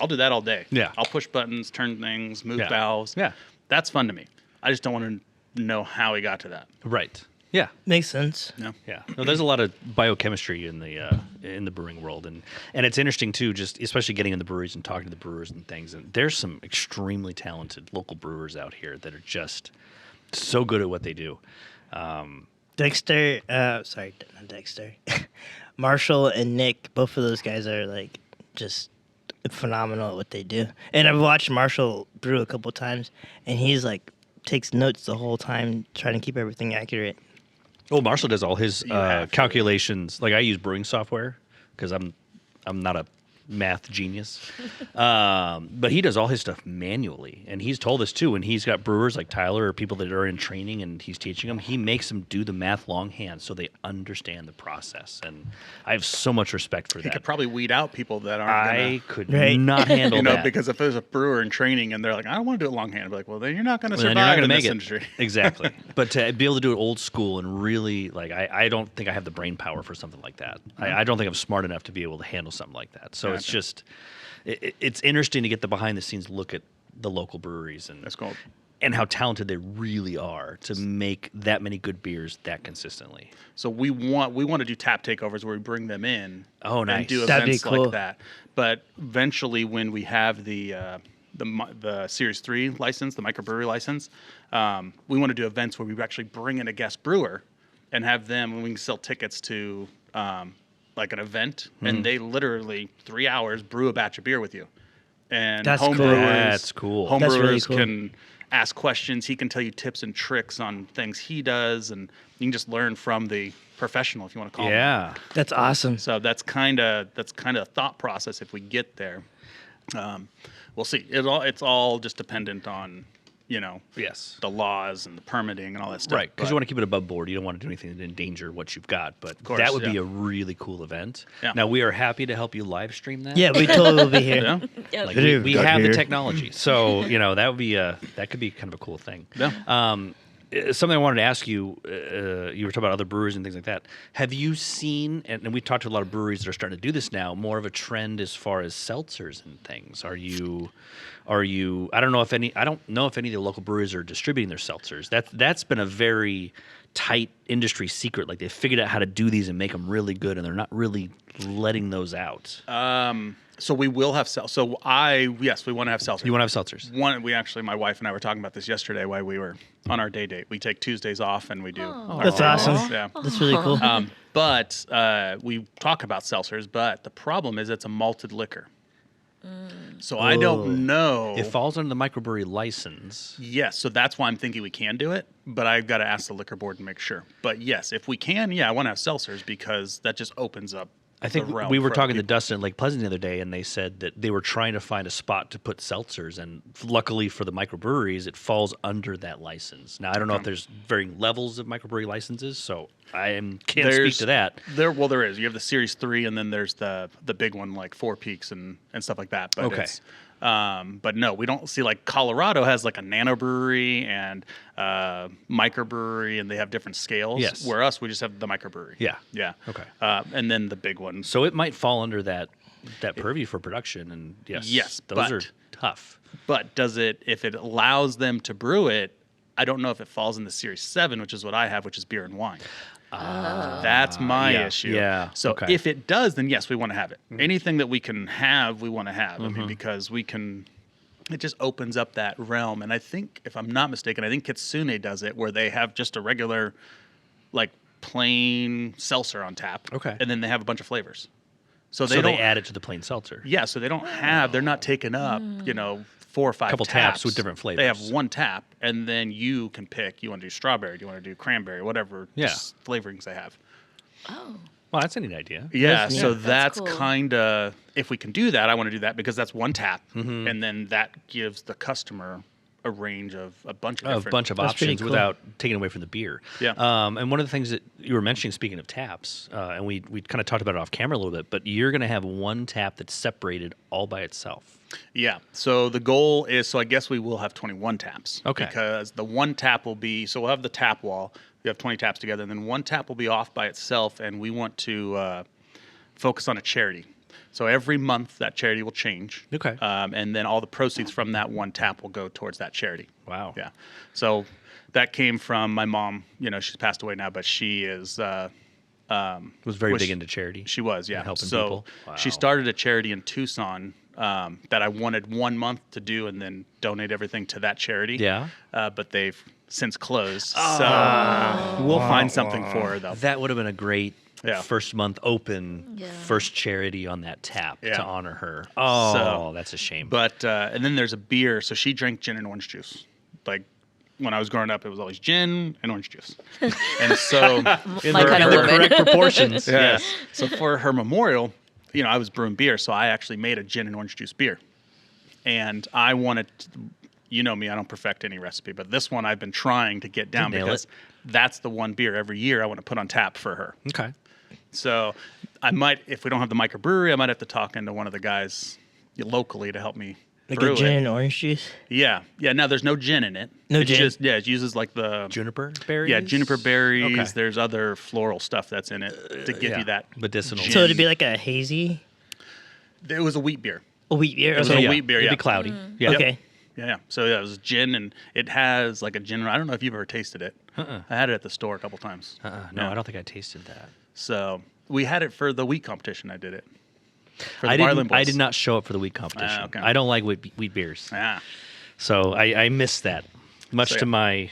[SPEAKER 1] I'll do that all day.
[SPEAKER 2] Yeah.
[SPEAKER 1] I'll push buttons, turn things, move
[SPEAKER 2] Yeah.
[SPEAKER 1] valves.
[SPEAKER 2] Yeah.
[SPEAKER 1] That's fun to me. I just don't want to know how he got to that.
[SPEAKER 2] Right. Yeah.
[SPEAKER 3] Makes sense.
[SPEAKER 1] No.
[SPEAKER 2] Yeah, no, there's a lot of biochemistry in the brewing world, and it's interesting too. Just especially getting in the breweries and talking to the brewers and things. And there's some extremely talented local brewers out here that are just so good at what they do.
[SPEAKER 3] Dexter, sorry, not Dexter. Marshall and Nick, both of those guys are like just phenomenal at what they do. And I've watched Marshall brew a couple times, and he's like takes notes the whole time, trying to keep everything accurate.
[SPEAKER 2] Oh, Marshall does all his
[SPEAKER 1] have to.
[SPEAKER 2] calculations. Like I use brewing software because I'm not a math genius, but he does all his stuff manually, and he's told us too. And he's got brewers like Tyler or people that are in training, and he's teaching them. He makes them do the math longhand so they understand the process, and I have so much respect for
[SPEAKER 1] He
[SPEAKER 2] that.
[SPEAKER 1] could probably weed out people that aren't
[SPEAKER 2] I
[SPEAKER 1] gonna,
[SPEAKER 2] could
[SPEAKER 3] Right.
[SPEAKER 2] not handle
[SPEAKER 1] you know,
[SPEAKER 2] that.
[SPEAKER 1] because if there's a brewer in training and they're like, I don't want to do it longhand, I'd be like, well, then you're not going to
[SPEAKER 2] Well, then
[SPEAKER 1] survive
[SPEAKER 2] you're not going
[SPEAKER 1] in
[SPEAKER 2] to
[SPEAKER 1] this
[SPEAKER 2] make it.
[SPEAKER 1] industry.
[SPEAKER 2] Exactly. But to be able to do it old school and really, like, I don't think I have the brain power for something like that. I don't think I'm smart enough to be able to handle something like that. So it's
[SPEAKER 1] Gotcha.
[SPEAKER 2] just, it's interesting to get the behind the scenes look at the local breweries and
[SPEAKER 1] That's cool.
[SPEAKER 2] and how talented they really are to make that many good beers that consistently.
[SPEAKER 1] So we want to do tap takeovers where we bring them in.
[SPEAKER 2] Oh, nice.
[SPEAKER 1] And do
[SPEAKER 3] That'd be
[SPEAKER 1] events
[SPEAKER 3] cool.
[SPEAKER 1] like that. But eventually, when we have the Series 3 license, the microbrewery license, we want to do events where we actually bring in a guest brewer and have them, and we can sell tickets to like an event, and they literally 3 hours brew a batch of beer with you. And
[SPEAKER 3] That's
[SPEAKER 1] home
[SPEAKER 3] cool.
[SPEAKER 1] brewers,
[SPEAKER 2] That's cool.
[SPEAKER 1] Home
[SPEAKER 3] That's really
[SPEAKER 1] brewers
[SPEAKER 3] cool.
[SPEAKER 1] can ask questions. He can tell you tips and tricks on things he does, and you can just learn from the professional, if you want to call him.
[SPEAKER 2] Yeah.
[SPEAKER 3] That's awesome.
[SPEAKER 1] So that's kind of a thought process. If we get there, we'll see. It's all just dependent on
[SPEAKER 2] Yes.
[SPEAKER 1] the laws and the permitting and all that stuff.
[SPEAKER 2] Right, because
[SPEAKER 1] But
[SPEAKER 2] you want to keep it above board. You don't want to do anything to endanger what you've got. But
[SPEAKER 1] course,
[SPEAKER 2] that would be
[SPEAKER 1] yeah.
[SPEAKER 2] a really cool event.
[SPEAKER 1] Yeah.
[SPEAKER 2] Now, we are happy to help you live stream that.
[SPEAKER 3] Yeah, we totally will be here.
[SPEAKER 1] yeah,
[SPEAKER 4] Yeah.
[SPEAKER 2] Like
[SPEAKER 3] Good
[SPEAKER 2] we
[SPEAKER 3] got
[SPEAKER 2] have the
[SPEAKER 3] here.
[SPEAKER 2] technology, so that would be that could be kind of a cool thing.
[SPEAKER 1] Yeah.
[SPEAKER 2] Something I wanted to ask you. You were talking about other breweries and things like that. Have you seen? And we talked to a lot of breweries that are starting to do this now. More of a trend as far as seltzers and things. Are you? I don't know if any. I don't know if any of the local breweries are distributing their seltzers. That's been a very tight industry secret. Like they figured out how to do these and make them really good, and they're not really letting those out.
[SPEAKER 1] So we will have we want to have seltzer.
[SPEAKER 2] You want to have seltzers?
[SPEAKER 1] My wife and I were talking about this yesterday while we were on our day date. We take Tuesdays off and we do. our
[SPEAKER 3] That's
[SPEAKER 1] dates.
[SPEAKER 3] awesome.
[SPEAKER 1] Yeah.
[SPEAKER 3] That's really cool.
[SPEAKER 1] But we talk about seltzers, but the problem is it's a malted liquor. So I don't know.
[SPEAKER 2] It falls under the microbrewery license.
[SPEAKER 1] Yes, so that's why I'm thinking we can do it, but I've got to ask the liquor board to make sure. But yes, if we can, I want to have seltzers because that just opens up.
[SPEAKER 2] I think
[SPEAKER 1] the realm
[SPEAKER 2] we were
[SPEAKER 1] for
[SPEAKER 2] talking to
[SPEAKER 1] people.
[SPEAKER 2] Dustin at Lake Pleasant the other day, and they said that they were trying to find a spot to put seltzers, and luckily for the microbreweries, it falls under that license. Now, I don't know if there's varying levels of microbrewery licenses, so I can't speak to that.
[SPEAKER 1] There is. You have the Series 3, and then there's the big one like Four Peaks and stuff like that. But
[SPEAKER 2] Okay.
[SPEAKER 1] but no, we don't see like Colorado has like a nano brewery and microbrewery, and they have different scales.
[SPEAKER 2] Yes.
[SPEAKER 1] Where us, we just have the microbrewery.
[SPEAKER 2] Yeah.
[SPEAKER 1] Yeah.
[SPEAKER 2] Okay.
[SPEAKER 1] And then the big one.
[SPEAKER 2] So it might fall under that purview for production, and
[SPEAKER 1] Yes,
[SPEAKER 2] those
[SPEAKER 1] but-
[SPEAKER 2] are tough.
[SPEAKER 1] But if it allows them to brew it, I don't know if it falls in the Series 7, which is what I have, which is beer and wine. That's my
[SPEAKER 2] yeah,
[SPEAKER 1] issue.
[SPEAKER 2] yeah,
[SPEAKER 1] So
[SPEAKER 2] okay.
[SPEAKER 1] if it does, then yes, we want to have it. Anything that we can have, we want to have. I mean, because it just opens up that realm. And I think, if I'm not mistaken, I think Kitsune does it where they have just a regular, like plain seltzer on tap.
[SPEAKER 2] Okay.
[SPEAKER 1] And then they have a bunch of flavors. So
[SPEAKER 2] So
[SPEAKER 1] don't
[SPEAKER 2] they add it to the plain seltzer.
[SPEAKER 1] Yeah, so they don't have, they're not taking up, 4 or 5
[SPEAKER 2] Couple taps with different
[SPEAKER 1] They have
[SPEAKER 2] flavors.
[SPEAKER 1] one tap, and then you can pick, you want to do strawberry, you want to do cranberry, whatever flavorings they have.
[SPEAKER 4] Oh.
[SPEAKER 2] Well, that's a neat idea.
[SPEAKER 1] Yeah,
[SPEAKER 3] That's
[SPEAKER 1] so
[SPEAKER 3] neat.
[SPEAKER 1] that's
[SPEAKER 4] That's cool.
[SPEAKER 1] kind of, if we can do that, I want to do that because that's one tap, and then that gives the customer a range of a bunch of
[SPEAKER 2] A
[SPEAKER 1] different.
[SPEAKER 2] bunch of
[SPEAKER 3] That's pretty
[SPEAKER 2] options
[SPEAKER 3] cool.
[SPEAKER 2] without taking away from the beer.
[SPEAKER 1] Yeah.
[SPEAKER 2] And one of the things that you were mentioning, speaking of taps, and we kind of talked about it off camera a little bit, but you're going to have one tap that's separated all by itself.
[SPEAKER 1] Yeah. So the goal is, so I guess we will have 21 taps.
[SPEAKER 2] Okay.
[SPEAKER 1] Because the one tap will be, so we'll have the tap wall. We have 20 taps together, and then one tap will be off by itself, and we want to focus on a charity. So every month that charity will change.
[SPEAKER 2] Okay.
[SPEAKER 1] And then all the proceeds from that one tap will go towards that charity.
[SPEAKER 2] Wow.
[SPEAKER 1] Yeah. So that came from my mom. She's passed away now, but she is.
[SPEAKER 2] Was very
[SPEAKER 1] was-
[SPEAKER 2] big into charity.
[SPEAKER 1] She was, yeah.
[SPEAKER 2] And helping
[SPEAKER 1] so
[SPEAKER 2] people. Wow.
[SPEAKER 1] she started a charity in Tucson that I wanted 1 month to do and then donate everything to that charity.
[SPEAKER 2] Yeah.
[SPEAKER 1] But they've since closed. So we'll find something for her, though.
[SPEAKER 2] That would have been a great
[SPEAKER 1] Yeah.
[SPEAKER 2] first month open,
[SPEAKER 4] Yeah.
[SPEAKER 2] first charity on that tap
[SPEAKER 1] Yeah.
[SPEAKER 2] to honor her. Oh,
[SPEAKER 1] So-
[SPEAKER 2] that's a shame.
[SPEAKER 1] But, and then there's a beer. So she drank gin and orange juice. Like, when I was growing up, it was always gin and orange juice. And so,
[SPEAKER 4] My kind of
[SPEAKER 2] the
[SPEAKER 4] woman.
[SPEAKER 2] correct proportions.
[SPEAKER 1] yes. So for her memorial, I was brewing beer, so I actually made a gin and orange juice beer. And I wanted, you know me, I don't perfect any recipe, but this one I've been trying to get down
[SPEAKER 2] nail
[SPEAKER 1] because
[SPEAKER 2] it.
[SPEAKER 1] that's the one beer every year I want to put on tap for her.
[SPEAKER 2] Okay.
[SPEAKER 1] So I might, if we don't have the microbrewery, I might have to talk into one of the guys locally to help me
[SPEAKER 3] Like
[SPEAKER 1] brew
[SPEAKER 3] a gin
[SPEAKER 1] it.
[SPEAKER 3] and orange juice.
[SPEAKER 1] Yeah. Now there's no gin in it.
[SPEAKER 3] No
[SPEAKER 1] It's
[SPEAKER 3] gin?
[SPEAKER 1] Just, it uses like the
[SPEAKER 2] Juniper berries?
[SPEAKER 1] Yeah, juniper berries.
[SPEAKER 2] Okay.
[SPEAKER 1] There's other floral stuff that's in it to give
[SPEAKER 2] yeah.
[SPEAKER 1] you that
[SPEAKER 2] Medicinal.
[SPEAKER 1] gin.
[SPEAKER 3] So it'd be like a hazy,
[SPEAKER 1] It was a wheat beer.
[SPEAKER 3] a wheat beer.
[SPEAKER 1] It was
[SPEAKER 3] Okay.
[SPEAKER 1] a wheat beer.
[SPEAKER 2] It'd
[SPEAKER 1] Yeah.
[SPEAKER 2] be cloudy. Yeah.
[SPEAKER 3] Okay.
[SPEAKER 1] Yeah. So yeah, it was gin, and it has like a gin. I don't know if you've ever tasted it. I had it at the store a couple times.
[SPEAKER 2] No,
[SPEAKER 1] Yeah.
[SPEAKER 2] I don't think I tasted that.
[SPEAKER 1] So we had it for the wheat competition. I did it. For the
[SPEAKER 2] I
[SPEAKER 1] Marlin
[SPEAKER 2] did
[SPEAKER 1] Boys.
[SPEAKER 2] not show up for the wheat competition.
[SPEAKER 1] okay.
[SPEAKER 2] I don't like wheat beers.
[SPEAKER 1] Ah,
[SPEAKER 2] So I missed that, much
[SPEAKER 1] So,
[SPEAKER 2] to
[SPEAKER 1] yeah.
[SPEAKER 2] my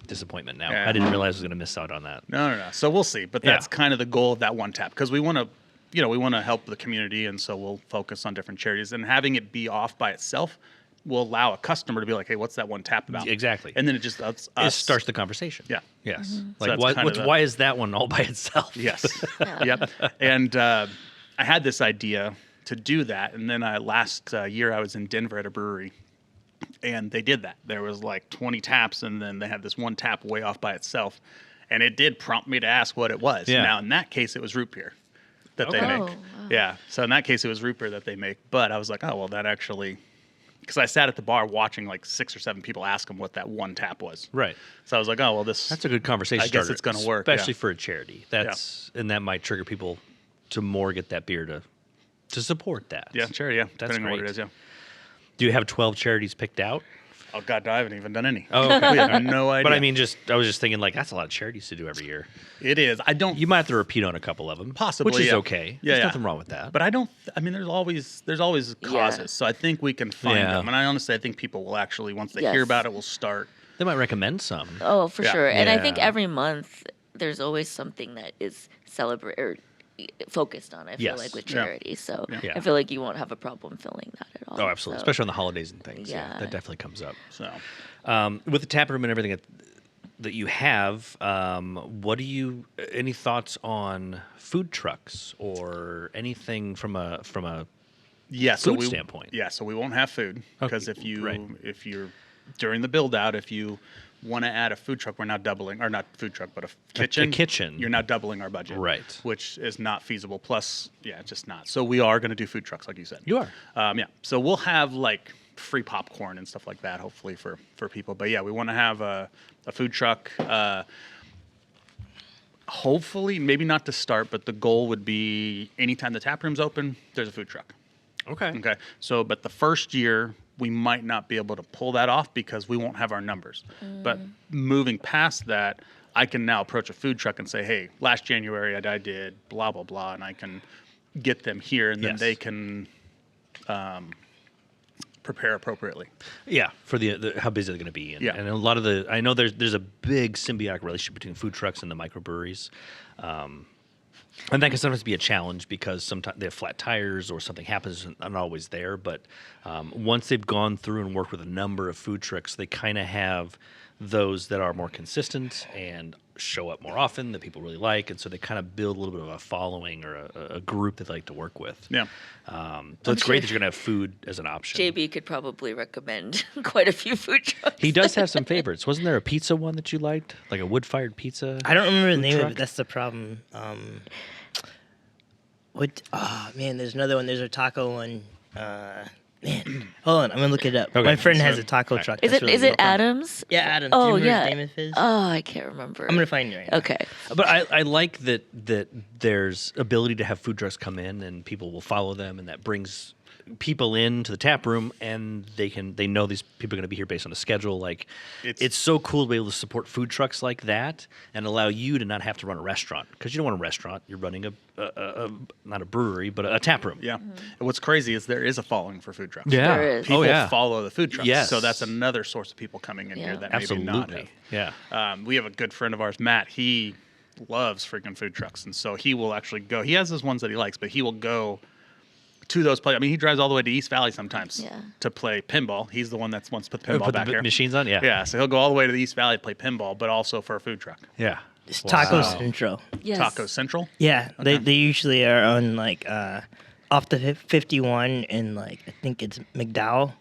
[SPEAKER 2] disappointment now.
[SPEAKER 1] Yeah.
[SPEAKER 2] I didn't realize I was going to miss out on that.
[SPEAKER 1] no. So we'll see. But that's
[SPEAKER 2] Yeah.
[SPEAKER 1] kind of the goal of that one tap because we want to, we want to help the community, and so we'll focus on different charities. And having it be off by itself will allow a customer to be like, "Hey, what's that one tap about?"
[SPEAKER 2] Exactly.
[SPEAKER 1] And then it just that's
[SPEAKER 2] It
[SPEAKER 1] us.
[SPEAKER 2] starts the conversation.
[SPEAKER 1] Yeah.
[SPEAKER 2] Yes.
[SPEAKER 1] So
[SPEAKER 2] Like,
[SPEAKER 1] that's
[SPEAKER 2] why,
[SPEAKER 1] kind of the-
[SPEAKER 2] why is that one all by itself?
[SPEAKER 1] Yes. Yep. And I had this idea to do that, and then last year I was in Denver at a brewery, and they did that. There was like 20 taps, and then they had this one tap way off by itself, and it did prompt me to ask what it was.
[SPEAKER 2] Yeah.
[SPEAKER 1] Now in that case, it was root beer that they
[SPEAKER 2] Okay.
[SPEAKER 1] make.
[SPEAKER 4] Oh, wow.
[SPEAKER 1] Yeah. So in that case, it was root beer that they make. But I was like, oh well, that actually. Because I sat at the bar watching like 6 or 7 people ask them what that one tap was.
[SPEAKER 2] Right.
[SPEAKER 1] So I was like, oh well, this.
[SPEAKER 2] That's a good conversation
[SPEAKER 1] I guess
[SPEAKER 2] starter,
[SPEAKER 1] it's gonna work,
[SPEAKER 2] especially
[SPEAKER 1] yeah.
[SPEAKER 2] for a charity. And that might trigger people to more get that beer to support that.
[SPEAKER 1] Yeah, sure, yeah.
[SPEAKER 2] That's
[SPEAKER 1] Depending on what
[SPEAKER 2] great.
[SPEAKER 1] it is, yeah.
[SPEAKER 2] Do you have 12 charities picked out?
[SPEAKER 1] Oh God, I haven't even done any.
[SPEAKER 2] Oh, okay.
[SPEAKER 1] We have no idea.
[SPEAKER 2] But I mean, I was just thinking like that's a lot of charities to do every year.
[SPEAKER 1] it is. I don't.
[SPEAKER 2] You might have to repeat on a couple of them,
[SPEAKER 1] Possibly,
[SPEAKER 2] which is
[SPEAKER 1] yeah.
[SPEAKER 2] okay.
[SPEAKER 1] Yeah,
[SPEAKER 2] There's
[SPEAKER 1] yeah.
[SPEAKER 2] nothing wrong with that.
[SPEAKER 1] But I don't. I mean, there's always causes. So I think we can find
[SPEAKER 2] Yeah.
[SPEAKER 1] them. And I honestly, I think people will actually once they
[SPEAKER 4] Yes.
[SPEAKER 1] hear about it, will start.
[SPEAKER 2] They might recommend some.
[SPEAKER 4] Oh, for
[SPEAKER 1] Yeah.
[SPEAKER 4] sure. And I think
[SPEAKER 2] Yeah.
[SPEAKER 4] every month there's always something that is celebrate or focused on. I feel
[SPEAKER 2] Yes.
[SPEAKER 4] like with
[SPEAKER 1] Yeah.
[SPEAKER 4] charity, so
[SPEAKER 2] Yeah.
[SPEAKER 4] I feel like you won't have a problem filling that at all.
[SPEAKER 2] Oh, absolutely.
[SPEAKER 4] So,
[SPEAKER 2] Especially on the holidays and things. Yeah,
[SPEAKER 4] Yeah.
[SPEAKER 2] that definitely comes up.
[SPEAKER 1] So
[SPEAKER 2] With the tap room and everything that you have, what do you? Any thoughts on food trucks or anything from a
[SPEAKER 1] yeah, so
[SPEAKER 2] food
[SPEAKER 1] we,
[SPEAKER 2] standpoint?
[SPEAKER 1] Yeah, so we won't have food because
[SPEAKER 2] Okay,
[SPEAKER 1] if you're during the build out, if you want to add a food truck, we're now doubling, or not food truck, but a kitchen.
[SPEAKER 2] kitchen.
[SPEAKER 1] You're now doubling our budget.
[SPEAKER 2] Right.
[SPEAKER 1] Which is not feasible. Plus, yeah, it's just not. So we are going to do food trucks, like you said.
[SPEAKER 2] You are.
[SPEAKER 1] Yeah. So we'll have like free popcorn and stuff like that, hopefully for people. But yeah, we want to have a food truck. Hopefully, maybe not to start, but the goal would be anytime the tap room's open, there's a food truck.
[SPEAKER 2] Okay.
[SPEAKER 1] Okay. So, but the first year we might not be able to pull that off because we won't have our numbers. But moving past that, I can now approach a food truck and say, "Hey, last January I did blah blah blah," and I can get them here, and then
[SPEAKER 2] Yes.
[SPEAKER 1] they can prepare appropriately.
[SPEAKER 2] Yeah, for the how busy they're going to be, and,
[SPEAKER 1] Yeah.
[SPEAKER 2] and a lot of I know there's a big symbiotic relationship between food trucks and the microbreweries, and that can sometimes be a challenge because sometimes they have flat tires or something happens and not always there. But once they've gone through and worked with a number of food trucks, they kind of have those that are more consistent and show up more often, that people really like, and so they kind of build a little bit of a following or a group that they like to work with.
[SPEAKER 1] Yeah.
[SPEAKER 2] So it's great that you're going to have food as an option.
[SPEAKER 4] JB could probably recommend quite a few food trucks.
[SPEAKER 2] He does have some favorites. Wasn't there a pizza one that you liked, like a wood-fired pizza?
[SPEAKER 3] I don't remember the
[SPEAKER 2] food
[SPEAKER 3] name
[SPEAKER 2] truck?
[SPEAKER 3] of it. That's the problem. What? Oh man, there's another one. There's a taco one. Man, hold on. I'm gonna look it up.
[SPEAKER 2] Okay.
[SPEAKER 3] My friend has a taco truck.
[SPEAKER 4] Is
[SPEAKER 3] that's
[SPEAKER 4] it
[SPEAKER 3] really
[SPEAKER 4] is it
[SPEAKER 3] good.
[SPEAKER 4] Adams?
[SPEAKER 3] Yeah, Adam.
[SPEAKER 4] Oh
[SPEAKER 3] Do you remember
[SPEAKER 4] yeah.
[SPEAKER 3] his name of his?
[SPEAKER 4] Oh, I can't remember.
[SPEAKER 3] I'm gonna find it right now.
[SPEAKER 4] Okay.
[SPEAKER 2] But I like that there's ability to have food trucks come in and people will follow them, and that brings people into the tap room, and they know these people are going to be here based on a schedule. Like it's so cool to be able to support food trucks like that and allow you to not have to run a restaurant, because you don't want a restaurant. You're running a not a brewery, but a tap room.
[SPEAKER 1] Yeah. And what's crazy is there is a following for food trucks.
[SPEAKER 2] Yeah.
[SPEAKER 4] There is.
[SPEAKER 1] People
[SPEAKER 2] Oh yeah.
[SPEAKER 1] follow the food trucks.
[SPEAKER 2] Yes.
[SPEAKER 1] So that's another source of people coming in
[SPEAKER 4] Yeah.
[SPEAKER 1] here that maybe not
[SPEAKER 2] Absolutely.
[SPEAKER 1] have.
[SPEAKER 2] Yeah.
[SPEAKER 1] We have a good friend of ours, Matt. He loves freaking food trucks, and so he will actually go. He has his ones that he likes, but he will go to those places. I mean, he drives all the way to East Valley sometimes
[SPEAKER 4] Yeah.
[SPEAKER 1] to play pinball. He's the one that wants to put the
[SPEAKER 2] Oh,
[SPEAKER 1] pinball
[SPEAKER 2] put
[SPEAKER 1] back
[SPEAKER 2] the
[SPEAKER 1] here.
[SPEAKER 2] machines on. Yeah.
[SPEAKER 1] Yeah, so he'll go all the way to the East Valley to play pinball, but also for a food truck.
[SPEAKER 2] Yeah.
[SPEAKER 3] It's Taco
[SPEAKER 2] Wow.
[SPEAKER 3] Central.
[SPEAKER 4] Yes.
[SPEAKER 1] Taco Central.
[SPEAKER 3] Yeah, they usually are on like off the 51 and like I think it's McDowell,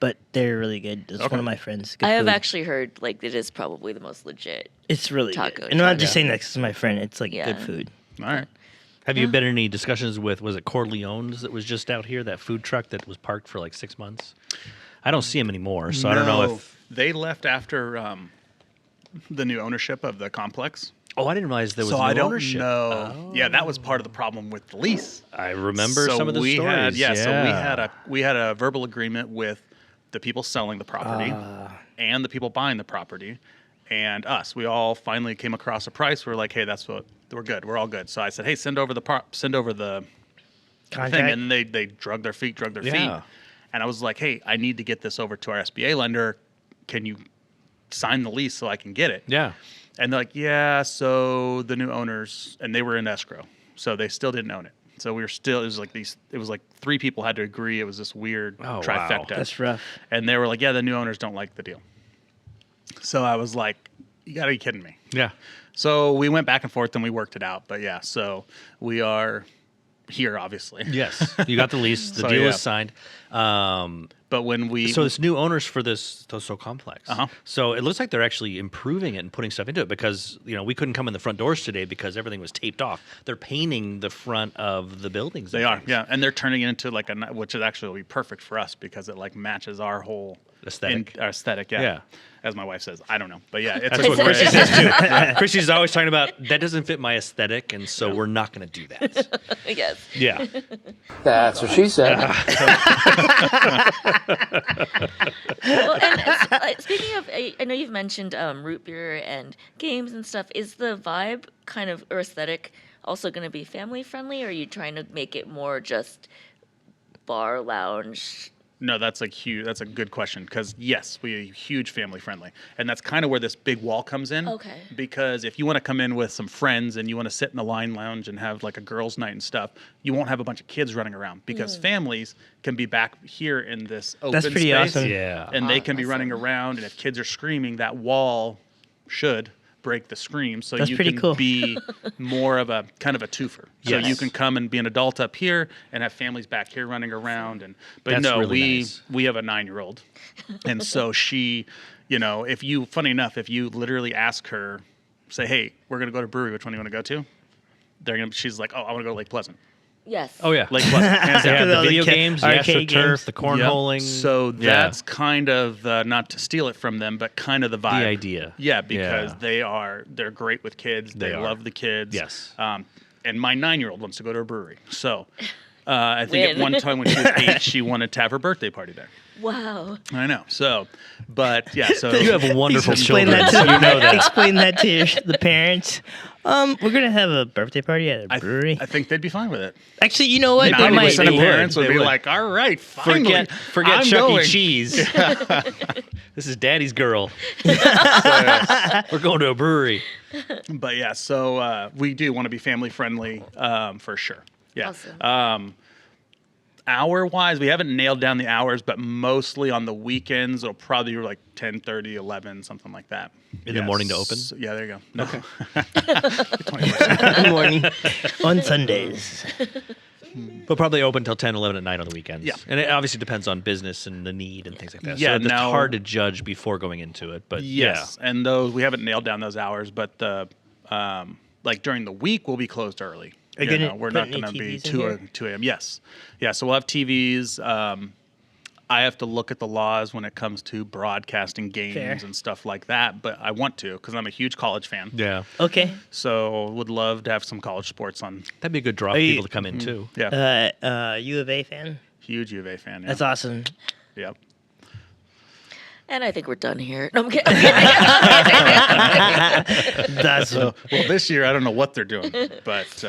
[SPEAKER 3] but they're really good. It's
[SPEAKER 1] Okay.
[SPEAKER 3] one of my friends. Good
[SPEAKER 4] I have
[SPEAKER 3] food.
[SPEAKER 4] actually heard like it is probably the most legit.
[SPEAKER 3] It's really
[SPEAKER 4] taco
[SPEAKER 3] good. And I'm not
[SPEAKER 4] truck.
[SPEAKER 3] just saying that 'cause it's my friend. It's like
[SPEAKER 4] Yeah.
[SPEAKER 3] good food.
[SPEAKER 1] All right.
[SPEAKER 2] Have you been in any discussions with, was it Corleone's that was just out here, that food truck that was parked for like 6 months? I don't see him anymore, so I don't know
[SPEAKER 1] No,
[SPEAKER 2] if.
[SPEAKER 1] they left after the new ownership of the complex.
[SPEAKER 2] Oh, I didn't realize there was
[SPEAKER 1] So
[SPEAKER 2] new
[SPEAKER 1] I don't
[SPEAKER 2] ownership.
[SPEAKER 1] know. Yeah, that was part of the problem with the lease.
[SPEAKER 2] I remember
[SPEAKER 1] So
[SPEAKER 2] some of the
[SPEAKER 1] we
[SPEAKER 2] stories.
[SPEAKER 1] Had, yeah, so we had a verbal agreement with the people selling the property and the people buying the property and us. We all finally came across a price. We were like, hey, we're good. We're all good. So I said, hey, send over the thing,
[SPEAKER 3] Contract.
[SPEAKER 1] and then they drug their feet.
[SPEAKER 2] Yeah.
[SPEAKER 1] And I was like, hey, I need to get this over to our SBA lender. Can you sign the lease so I can get it?
[SPEAKER 2] Yeah.
[SPEAKER 1] And they're like, yeah, so the new owners, and they were in escrow, so they still didn't own it. So we were still, it was like 3 people had to agree. It was this weird
[SPEAKER 2] Oh, wow.
[SPEAKER 1] trifecta.
[SPEAKER 3] That's rough.
[SPEAKER 1] And they were like, yeah, the new owners don't like the deal. So I was like, you got to be kidding me.
[SPEAKER 2] Yeah.
[SPEAKER 1] So we went back and forth and we worked it out. But yeah, so we are here, obviously.
[SPEAKER 2] Yes. You got the lease. The
[SPEAKER 1] So,
[SPEAKER 2] deal
[SPEAKER 1] yeah.
[SPEAKER 2] is signed.
[SPEAKER 1] But when we.
[SPEAKER 2] So it's new owners for this Toso complex.
[SPEAKER 1] Uh-huh.
[SPEAKER 2] So it looks like they're actually improving it and putting stuff into it, because we couldn't come in the front doors today because everything was taped off. They're painting the front of the buildings.
[SPEAKER 1] They
[SPEAKER 2] and
[SPEAKER 1] are,
[SPEAKER 2] things.
[SPEAKER 1] yeah. And they're turning it into like which is actually will be perfect for us because it like matches our whole
[SPEAKER 2] Aesthetic.
[SPEAKER 1] Our aesthetic, yeah.
[SPEAKER 2] Yeah.
[SPEAKER 1] As my wife says, I don't know. But yeah, it's
[SPEAKER 2] That's
[SPEAKER 1] a
[SPEAKER 2] what
[SPEAKER 1] great-
[SPEAKER 2] Chrissy says too. Chrissy's always talking about that doesn't fit my aesthetic, and so we're not going to do that.
[SPEAKER 4] Yes.
[SPEAKER 2] Yeah.
[SPEAKER 6] That's what she said.
[SPEAKER 4] Well, and speaking of, I know you've mentioned root beer and games and stuff. Is the vibe kind of or aesthetic also going to be family friendly, or are you trying to make it more just bar lounge?
[SPEAKER 1] No, that's a good question because yes, we are huge family friendly, and that's kind of where this big wall comes in.
[SPEAKER 4] Okay.
[SPEAKER 1] Because if you want to come in with some friends and you want to sit in the line lounge and have like a girls' night and stuff, you won't have a bunch of kids running around because families can be back here in this open
[SPEAKER 3] That's pretty
[SPEAKER 1] space,
[SPEAKER 3] awesome.
[SPEAKER 2] Yeah.
[SPEAKER 1] and they can be running
[SPEAKER 4] Awesome.
[SPEAKER 1] around. And if kids are screaming, that wall should break the scream, so
[SPEAKER 3] That's
[SPEAKER 1] you
[SPEAKER 3] pretty
[SPEAKER 1] can
[SPEAKER 3] cool.
[SPEAKER 1] be more of a kind of a twofer. So
[SPEAKER 2] Yes.
[SPEAKER 1] you can come and be an adult up here and have families back here running around. But
[SPEAKER 2] That's
[SPEAKER 1] no,
[SPEAKER 2] really nice.
[SPEAKER 1] we have a 9-year-old, and so she, funny enough, if you literally ask her, say, hey, we're gonna go to a brewery, which one do you want to go to? She's like, oh, I want to go to Lake Pleasant.
[SPEAKER 4] Yes.
[SPEAKER 2] Oh yeah.
[SPEAKER 1] Lake Pleasant, hands
[SPEAKER 2] They
[SPEAKER 1] down.
[SPEAKER 2] have the
[SPEAKER 3] All the
[SPEAKER 2] video
[SPEAKER 3] ca-
[SPEAKER 2] games, the
[SPEAKER 3] arcade
[SPEAKER 2] AstroTurf,
[SPEAKER 3] games.
[SPEAKER 2] the cornholing.
[SPEAKER 1] Yep. So
[SPEAKER 2] Yeah.
[SPEAKER 1] that's kind of not to steal it from them, but kind of the vibe.
[SPEAKER 2] idea.
[SPEAKER 1] Yeah, because
[SPEAKER 2] Yeah.
[SPEAKER 1] they're great with kids. They
[SPEAKER 2] are.
[SPEAKER 1] love the kids.
[SPEAKER 2] Yes.
[SPEAKER 1] And my 9-year-old wants to go to a brewery. So I think at
[SPEAKER 4] Win.
[SPEAKER 1] one time when she was 8, she wanted to have her birthday party there.
[SPEAKER 4] Wow.
[SPEAKER 1] I know. So, but yeah. So
[SPEAKER 2] You have wonderful
[SPEAKER 3] Explain
[SPEAKER 2] children.
[SPEAKER 3] that to
[SPEAKER 2] you know that.
[SPEAKER 3] Explain that to the parents. We're gonna have a birthday party at a
[SPEAKER 1] I
[SPEAKER 3] brewery.
[SPEAKER 1] I think they'd be fine with it.
[SPEAKER 3] Actually, you know what? They
[SPEAKER 1] 90%
[SPEAKER 3] might.
[SPEAKER 1] of
[SPEAKER 2] They would.
[SPEAKER 1] parents would
[SPEAKER 2] They
[SPEAKER 1] be
[SPEAKER 2] would.
[SPEAKER 1] like, "All right, finally,
[SPEAKER 2] Forget
[SPEAKER 1] I'm
[SPEAKER 2] Chuck
[SPEAKER 1] going."
[SPEAKER 2] E. Cheese. This is Daddy's girl.
[SPEAKER 1] So, yeah.
[SPEAKER 2] We're going to a brewery.
[SPEAKER 1] But yeah, so we do want to be family friendly for sure. Yeah.
[SPEAKER 4] Awesome.
[SPEAKER 1] Hour-wise, we haven't nailed down the hours, but mostly on the weekends, it'll probably be like 10:30, 11, something like that.
[SPEAKER 2] In the morning to open?
[SPEAKER 1] Yeah, there you go. No. Okay.
[SPEAKER 3] Good morning. On Sundays.
[SPEAKER 2] But probably open till 10, 11 at night on the weekends.
[SPEAKER 1] Yeah.
[SPEAKER 2] And it obviously depends on business and the need and things like that.
[SPEAKER 1] Yeah,
[SPEAKER 2] so it's
[SPEAKER 1] now-
[SPEAKER 2] hard to judge before going into it. But
[SPEAKER 1] Yes, and those we haven't nailed down those hours, but the like during the week we'll be closed early.
[SPEAKER 3] Are you gonna
[SPEAKER 1] We're
[SPEAKER 3] put
[SPEAKER 1] not
[SPEAKER 3] any
[SPEAKER 1] going to be
[SPEAKER 3] TVs in
[SPEAKER 1] 2
[SPEAKER 3] here?
[SPEAKER 1] 2 a.m. Yes, yeah. So we'll have TVs. I have to look at the laws when it comes to broadcasting games
[SPEAKER 3] Fair.
[SPEAKER 1] and stuff like that, but I want to because I'm a huge college fan.
[SPEAKER 2] Yeah.
[SPEAKER 3] Okay.
[SPEAKER 1] So would love to have some college sports on.
[SPEAKER 2] That'd be a good draw for
[SPEAKER 3] Are you-
[SPEAKER 2] people to come in, too.
[SPEAKER 1] Yeah,
[SPEAKER 3] U of A fan?
[SPEAKER 1] huge U of A fan. Yeah.
[SPEAKER 3] That's awesome.
[SPEAKER 1] Yep.
[SPEAKER 4] And I think we're done here. No, I'm kidding.
[SPEAKER 3] That's
[SPEAKER 1] Well, this year I don't know what they're doing, but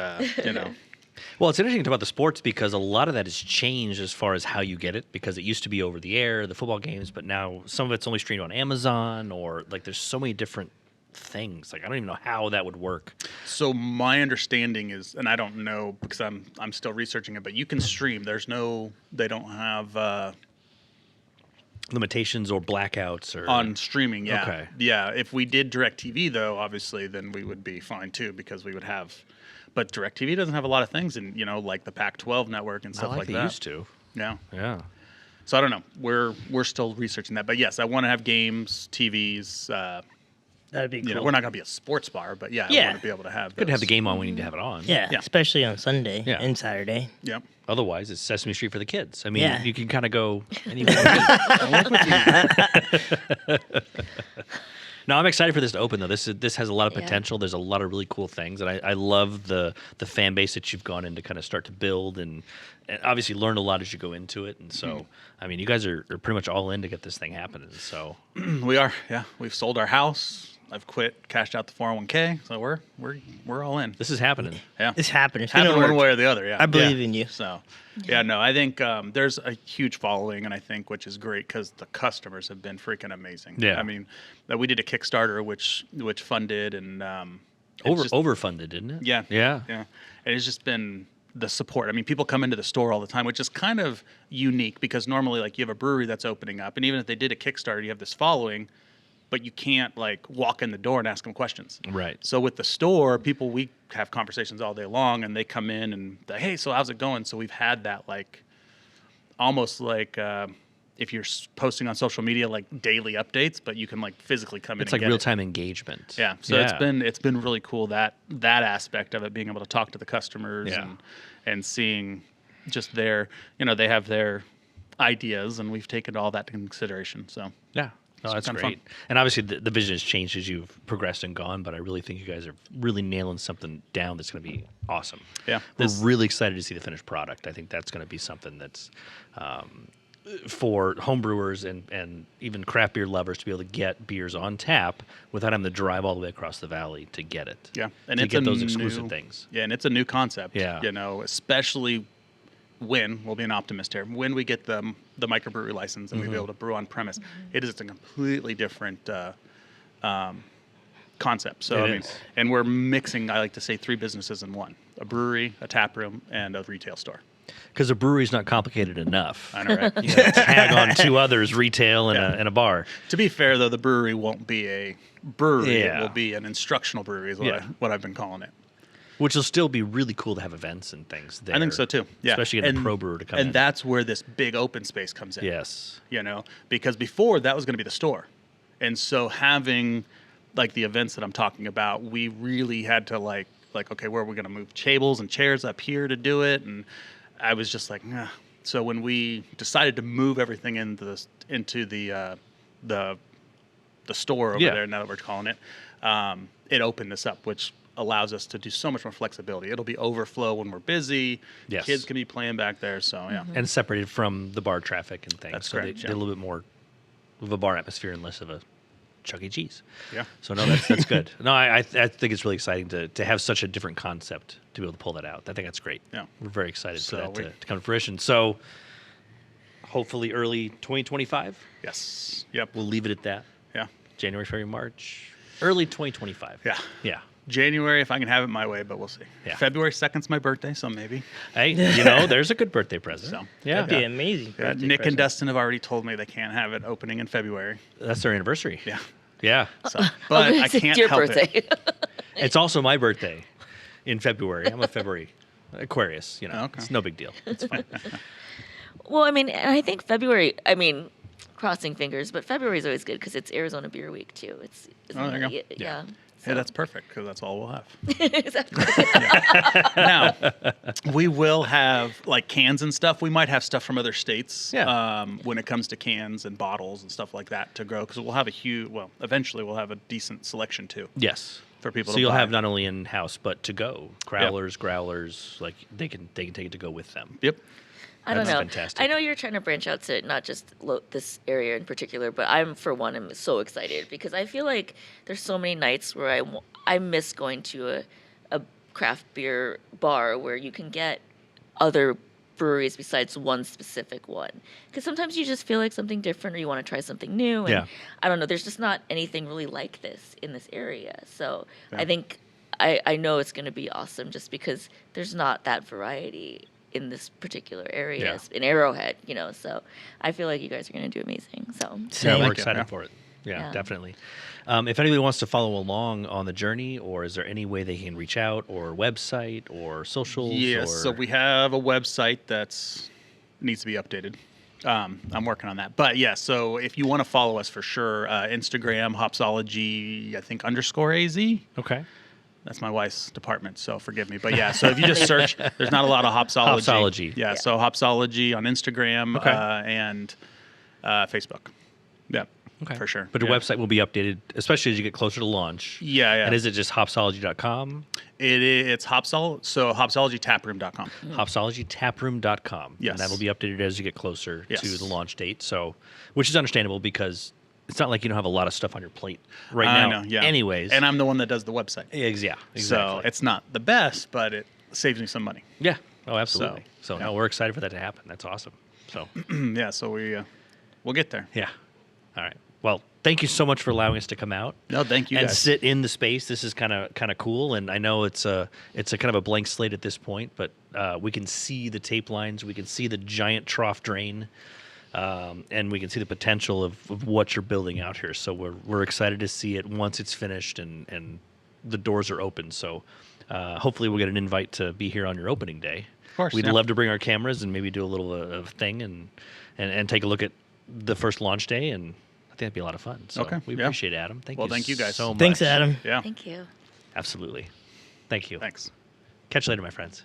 [SPEAKER 2] Well, it's interesting to talk about the sports because a lot of that has changed as far as how you get it because it used to be over the air, the football games, but now some of it's only streamed on Amazon or like there's so many different things. Like I don't even know how that would work.
[SPEAKER 1] So my understanding is, and I don't know because I'm still researching it, but you can stream. They don't have
[SPEAKER 2] Limitations or blackouts or
[SPEAKER 1] on streaming. Yeah,
[SPEAKER 2] Okay.
[SPEAKER 1] yeah. If we did DirecTV though, obviously, then we would be fine too because we would have. But DirecTV doesn't have a lot of things, and like the Pac-12 network and
[SPEAKER 2] not
[SPEAKER 1] stuff
[SPEAKER 2] like
[SPEAKER 1] like
[SPEAKER 2] they
[SPEAKER 1] that.
[SPEAKER 2] used to.
[SPEAKER 1] Yeah.
[SPEAKER 2] Yeah.
[SPEAKER 1] So I don't know. We're still researching that, but yes, I want to have games, TVs.
[SPEAKER 3] That'd be cool.
[SPEAKER 1] We're not going to be a sports bar, but yeah, I
[SPEAKER 3] Yeah.
[SPEAKER 1] want to be able to have.
[SPEAKER 2] Good to have the
[SPEAKER 1] those.
[SPEAKER 2] game on when you need to have it on.
[SPEAKER 3] Yeah,
[SPEAKER 1] Yeah.
[SPEAKER 3] especially on Sunday
[SPEAKER 2] Yeah.
[SPEAKER 3] and Saturday.
[SPEAKER 1] Yep.
[SPEAKER 2] Otherwise, it's Sesame Street for the kids. I mean,
[SPEAKER 3] Yeah.
[SPEAKER 2] you can kind of go anywhere. No, I'm excited for this to open though. This has a lot of
[SPEAKER 4] Yeah.
[SPEAKER 2] potential. There's a lot of really cool things, and I love the fan base that you've gone in to kind of start to build, and obviously learn a lot as you go into it. And so, I mean, you guys are pretty much all in to get this thing happening. So,
[SPEAKER 1] We are. Yeah. We've sold our house. I've quit, cashed out the 401k, so we're all in.
[SPEAKER 2] this is happening.
[SPEAKER 1] Yeah.
[SPEAKER 3] It's happening. It's
[SPEAKER 1] Happen
[SPEAKER 3] gonna
[SPEAKER 1] one
[SPEAKER 3] work.
[SPEAKER 1] way or the other. Yeah.
[SPEAKER 3] I believe in you.
[SPEAKER 1] So, yeah, no, I think there's a huge following, and I think which is great because the customers have been freaking amazing.
[SPEAKER 2] Yeah.
[SPEAKER 1] I mean, we did a Kickstarter which funded and
[SPEAKER 2] Overfunded, didn't it?
[SPEAKER 1] yeah,
[SPEAKER 2] Yeah.
[SPEAKER 1] yeah, and it's just been the support. I mean, people come into the store all the time, which is kind of unique because normally, like, you have a brewery that's opening up, and even if they did a Kickstarter, you have this following, but you can't like walk in the door and ask them questions.
[SPEAKER 2] Right.
[SPEAKER 1] So with the store, we have conversations all day long, and they come in and hey, so how's it going? So we've had that like almost like if you're posting on social media like daily updates, but you can like physically come in.
[SPEAKER 2] It's
[SPEAKER 1] and
[SPEAKER 2] like
[SPEAKER 1] get
[SPEAKER 2] real
[SPEAKER 1] it.
[SPEAKER 2] time engagement.
[SPEAKER 1] Yeah. So it's been really cool that aspect of it, being able to talk to the customers
[SPEAKER 2] Yeah.
[SPEAKER 1] and seeing just their they have their ideas, and we've taken all that into consideration. So
[SPEAKER 2] Yeah. No,
[SPEAKER 1] It's
[SPEAKER 2] that's
[SPEAKER 1] kinda
[SPEAKER 2] great.
[SPEAKER 1] fun.
[SPEAKER 2] And obviously, the vision has changed as you've progressed and gone, but I really think you guys are really nailing something down that's going to be awesome.
[SPEAKER 1] Yeah,
[SPEAKER 2] We're really excited to see the finished product. I think that's going to be something that's for homebrewers and even craft beer lovers to be able to get beers on tap without having to drive all the way across the valley to get it.
[SPEAKER 1] yeah, and
[SPEAKER 2] to
[SPEAKER 1] it's
[SPEAKER 2] get
[SPEAKER 1] a
[SPEAKER 2] those exclusive
[SPEAKER 1] new-
[SPEAKER 2] things.
[SPEAKER 1] Yeah, and it's a new concept.
[SPEAKER 2] Yeah.
[SPEAKER 1] Especially when we'll be an optimist here. When we get the microbrewery license and we be able to brew on premise, it is a completely different concept. So
[SPEAKER 2] It
[SPEAKER 1] I mean,
[SPEAKER 2] is.
[SPEAKER 1] and we're mixing. I like to say 3 businesses in one: a brewery, a tap room, and a retail store.
[SPEAKER 2] Because a brewery's not complicated enough.
[SPEAKER 1] I know, right?
[SPEAKER 2] You gotta tag on 2 others, retail and,
[SPEAKER 1] Yeah.
[SPEAKER 2] and a bar.
[SPEAKER 1] To be fair, though, the brewery won't be a brewery.
[SPEAKER 2] Yeah.
[SPEAKER 1] It will be an instructional brewery, is what,
[SPEAKER 2] Yeah.
[SPEAKER 1] what I've been calling it.
[SPEAKER 2] Which will still be really cool to have events and things there.
[SPEAKER 1] I think so too. Yeah,
[SPEAKER 2] Especially getting a pro brewer to come in.
[SPEAKER 1] and that's where this big open space comes in.
[SPEAKER 2] Yes.
[SPEAKER 1] Because before that was going to be the store, and so having like the events that I'm talking about, we really had to like okay, where are we going to move tables and chairs up here to do it? And I was just like, nah. So when we decided to move everything into the store over
[SPEAKER 2] Yeah.
[SPEAKER 1] there, now that we're calling it, it opened this up, which allows us to do so much more flexibility. It'll be overflow when we're busy.
[SPEAKER 2] Yes.
[SPEAKER 1] Kids can be playing back there. So yeah.
[SPEAKER 2] And separated from the bar traffic and things.
[SPEAKER 1] That's
[SPEAKER 2] so
[SPEAKER 1] correct,
[SPEAKER 2] they
[SPEAKER 1] yeah.
[SPEAKER 2] did a little bit more of a bar atmosphere and less of a Chuck E. Cheese.
[SPEAKER 1] Yeah.
[SPEAKER 2] So no, that's good. No, I think it's really exciting to have such a different concept to be able to pull that out. I think that's great.
[SPEAKER 1] Yeah.
[SPEAKER 2] We're very excited
[SPEAKER 1] So
[SPEAKER 2] for that
[SPEAKER 1] we-
[SPEAKER 2] to come to fruition. So hopefully early 2025.
[SPEAKER 1] Yes. Yep.
[SPEAKER 2] We'll leave it at that.
[SPEAKER 1] Yeah.
[SPEAKER 2] January, February, March. Early 2025.
[SPEAKER 1] Yeah.
[SPEAKER 2] Yeah.
[SPEAKER 1] January, if I can have it my way, but we'll see.
[SPEAKER 2] Yeah.
[SPEAKER 1] February 2nd's my birthday, so maybe.
[SPEAKER 2] Hey, there's a good birthday present.
[SPEAKER 1] So,
[SPEAKER 2] yeah.
[SPEAKER 3] That'd be amazing. birthday
[SPEAKER 1] Nick and
[SPEAKER 3] present.
[SPEAKER 1] Dustin have already told me they can't have it opening in February.
[SPEAKER 2] That's their anniversary.
[SPEAKER 1] Yeah.
[SPEAKER 2] Yeah.
[SPEAKER 1] So, but I
[SPEAKER 4] It's
[SPEAKER 1] can't
[SPEAKER 4] your
[SPEAKER 1] help
[SPEAKER 4] birthday.
[SPEAKER 1] it.
[SPEAKER 2] It's also my birthday in February. I'm a February Aquarius,
[SPEAKER 1] Okay.
[SPEAKER 2] It's no big deal. It's fine.
[SPEAKER 4] Well, I mean, and I think February. I mean, crossing fingers, but February is always good because it's Arizona Beer Week too.
[SPEAKER 1] Oh, there you go.
[SPEAKER 4] Yeah.
[SPEAKER 1] Hey, that's perfect because that's all we'll have.
[SPEAKER 4] Exactly.
[SPEAKER 1] Now, we will have like cans and stuff. We might have stuff from other states when it comes to cans and bottles and stuff like that to grow because we'll have eventually we'll have a decent selection too
[SPEAKER 2] Yes.
[SPEAKER 1] for people
[SPEAKER 2] So
[SPEAKER 1] to
[SPEAKER 2] you'll
[SPEAKER 1] buy.
[SPEAKER 2] have not only in house but to go growlers, like they can take it to go with them.
[SPEAKER 1] Yep.
[SPEAKER 4] I don't
[SPEAKER 2] That's
[SPEAKER 4] know.
[SPEAKER 2] fantastic.
[SPEAKER 4] I know you're trying to branch out to not just this area in particular, but I'm for one am so excited because I feel like there's so many nights where I miss going to a craft beer bar where you can get other breweries besides one specific one. Because sometimes you just feel like something different or you want to try something new. And
[SPEAKER 2] Yeah.
[SPEAKER 4] I don't know. There's just not anything really like this in this area. So
[SPEAKER 1] Yeah.
[SPEAKER 4] I think I know it's going to be awesome just because there's not that variety in this particular area, in Arrowhead, so I feel like you guys are going to do amazing. So
[SPEAKER 3] Same.
[SPEAKER 2] We're
[SPEAKER 1] Thank you.
[SPEAKER 2] excited
[SPEAKER 1] Yeah.
[SPEAKER 2] for it. Yeah,
[SPEAKER 4] Yeah.
[SPEAKER 2] definitely. If anybody wants to follow along on the journey, or is there any way they can reach out, or website, or socials?
[SPEAKER 1] Yes.
[SPEAKER 2] or...
[SPEAKER 1] So we have a website needs to be updated. I'm working on that. But yeah, so if you want to follow us for sure, Instagram, Hopsology, I think _AZ.
[SPEAKER 2] Okay.
[SPEAKER 1] That's my wife's department, so forgive me. But yeah, so if you just search, there's not a lot of Hopsology.
[SPEAKER 2] Hopsology.
[SPEAKER 1] Yeah, so Hopsology on Instagram
[SPEAKER 2] Okay.
[SPEAKER 1] and Facebook. Yeah,
[SPEAKER 2] Okay.
[SPEAKER 1] for sure.
[SPEAKER 2] But the
[SPEAKER 1] Yeah.
[SPEAKER 2] website will be updated, especially as you get closer to launch.
[SPEAKER 1] Yeah, yeah.
[SPEAKER 2] And is it just hopsology.com?
[SPEAKER 1] It's hopsologytaproom.com.
[SPEAKER 2] Hopsologytaproom.com.
[SPEAKER 1] Yes.
[SPEAKER 2] And that will be updated as you get closer
[SPEAKER 1] Yes.
[SPEAKER 2] to the launch date. So, which is understandable because it's not like you don't have a lot of stuff on your plate right
[SPEAKER 1] I
[SPEAKER 2] now.
[SPEAKER 1] know, yeah.
[SPEAKER 2] Anyways.
[SPEAKER 1] And I'm the one that does the website.
[SPEAKER 2] Yeah, exactly.
[SPEAKER 1] So it's not the best, but it saves me some money.
[SPEAKER 2] Yeah. Oh, absolutely. So,
[SPEAKER 1] yeah.
[SPEAKER 2] no, we're excited for that to happen. That's awesome. So,
[SPEAKER 1] Yeah, so we'll get there.
[SPEAKER 2] yeah. All right. Well, thank you so much for allowing us to come out.
[SPEAKER 1] No, thank you
[SPEAKER 2] and
[SPEAKER 1] guys.
[SPEAKER 2] sit in the space. This is kind of cool, and I know it's a kind of a blank slate at this point, but we can see the tape lines, we can see the giant trough drain, and we can see the potential of what you're building out here. So we're excited to see it once it's finished and the doors are open. So hopefully we'll get an invite to be here on your opening day.
[SPEAKER 1] Of course,
[SPEAKER 2] We'd
[SPEAKER 1] yeah.
[SPEAKER 2] love to bring our cameras and maybe do a little thing and take a look at the first launch day, and I think that'd be a lot of fun. So
[SPEAKER 1] Okay,
[SPEAKER 2] we
[SPEAKER 1] yeah.
[SPEAKER 2] appreciate it, Adam. Thank
[SPEAKER 1] Thank you guys.
[SPEAKER 2] so much.
[SPEAKER 3] Thanks, Adam.
[SPEAKER 1] Yeah.
[SPEAKER 4] thank you.
[SPEAKER 2] Absolutely. Thank you.
[SPEAKER 1] Thanks.
[SPEAKER 2] Catch you later, my friends.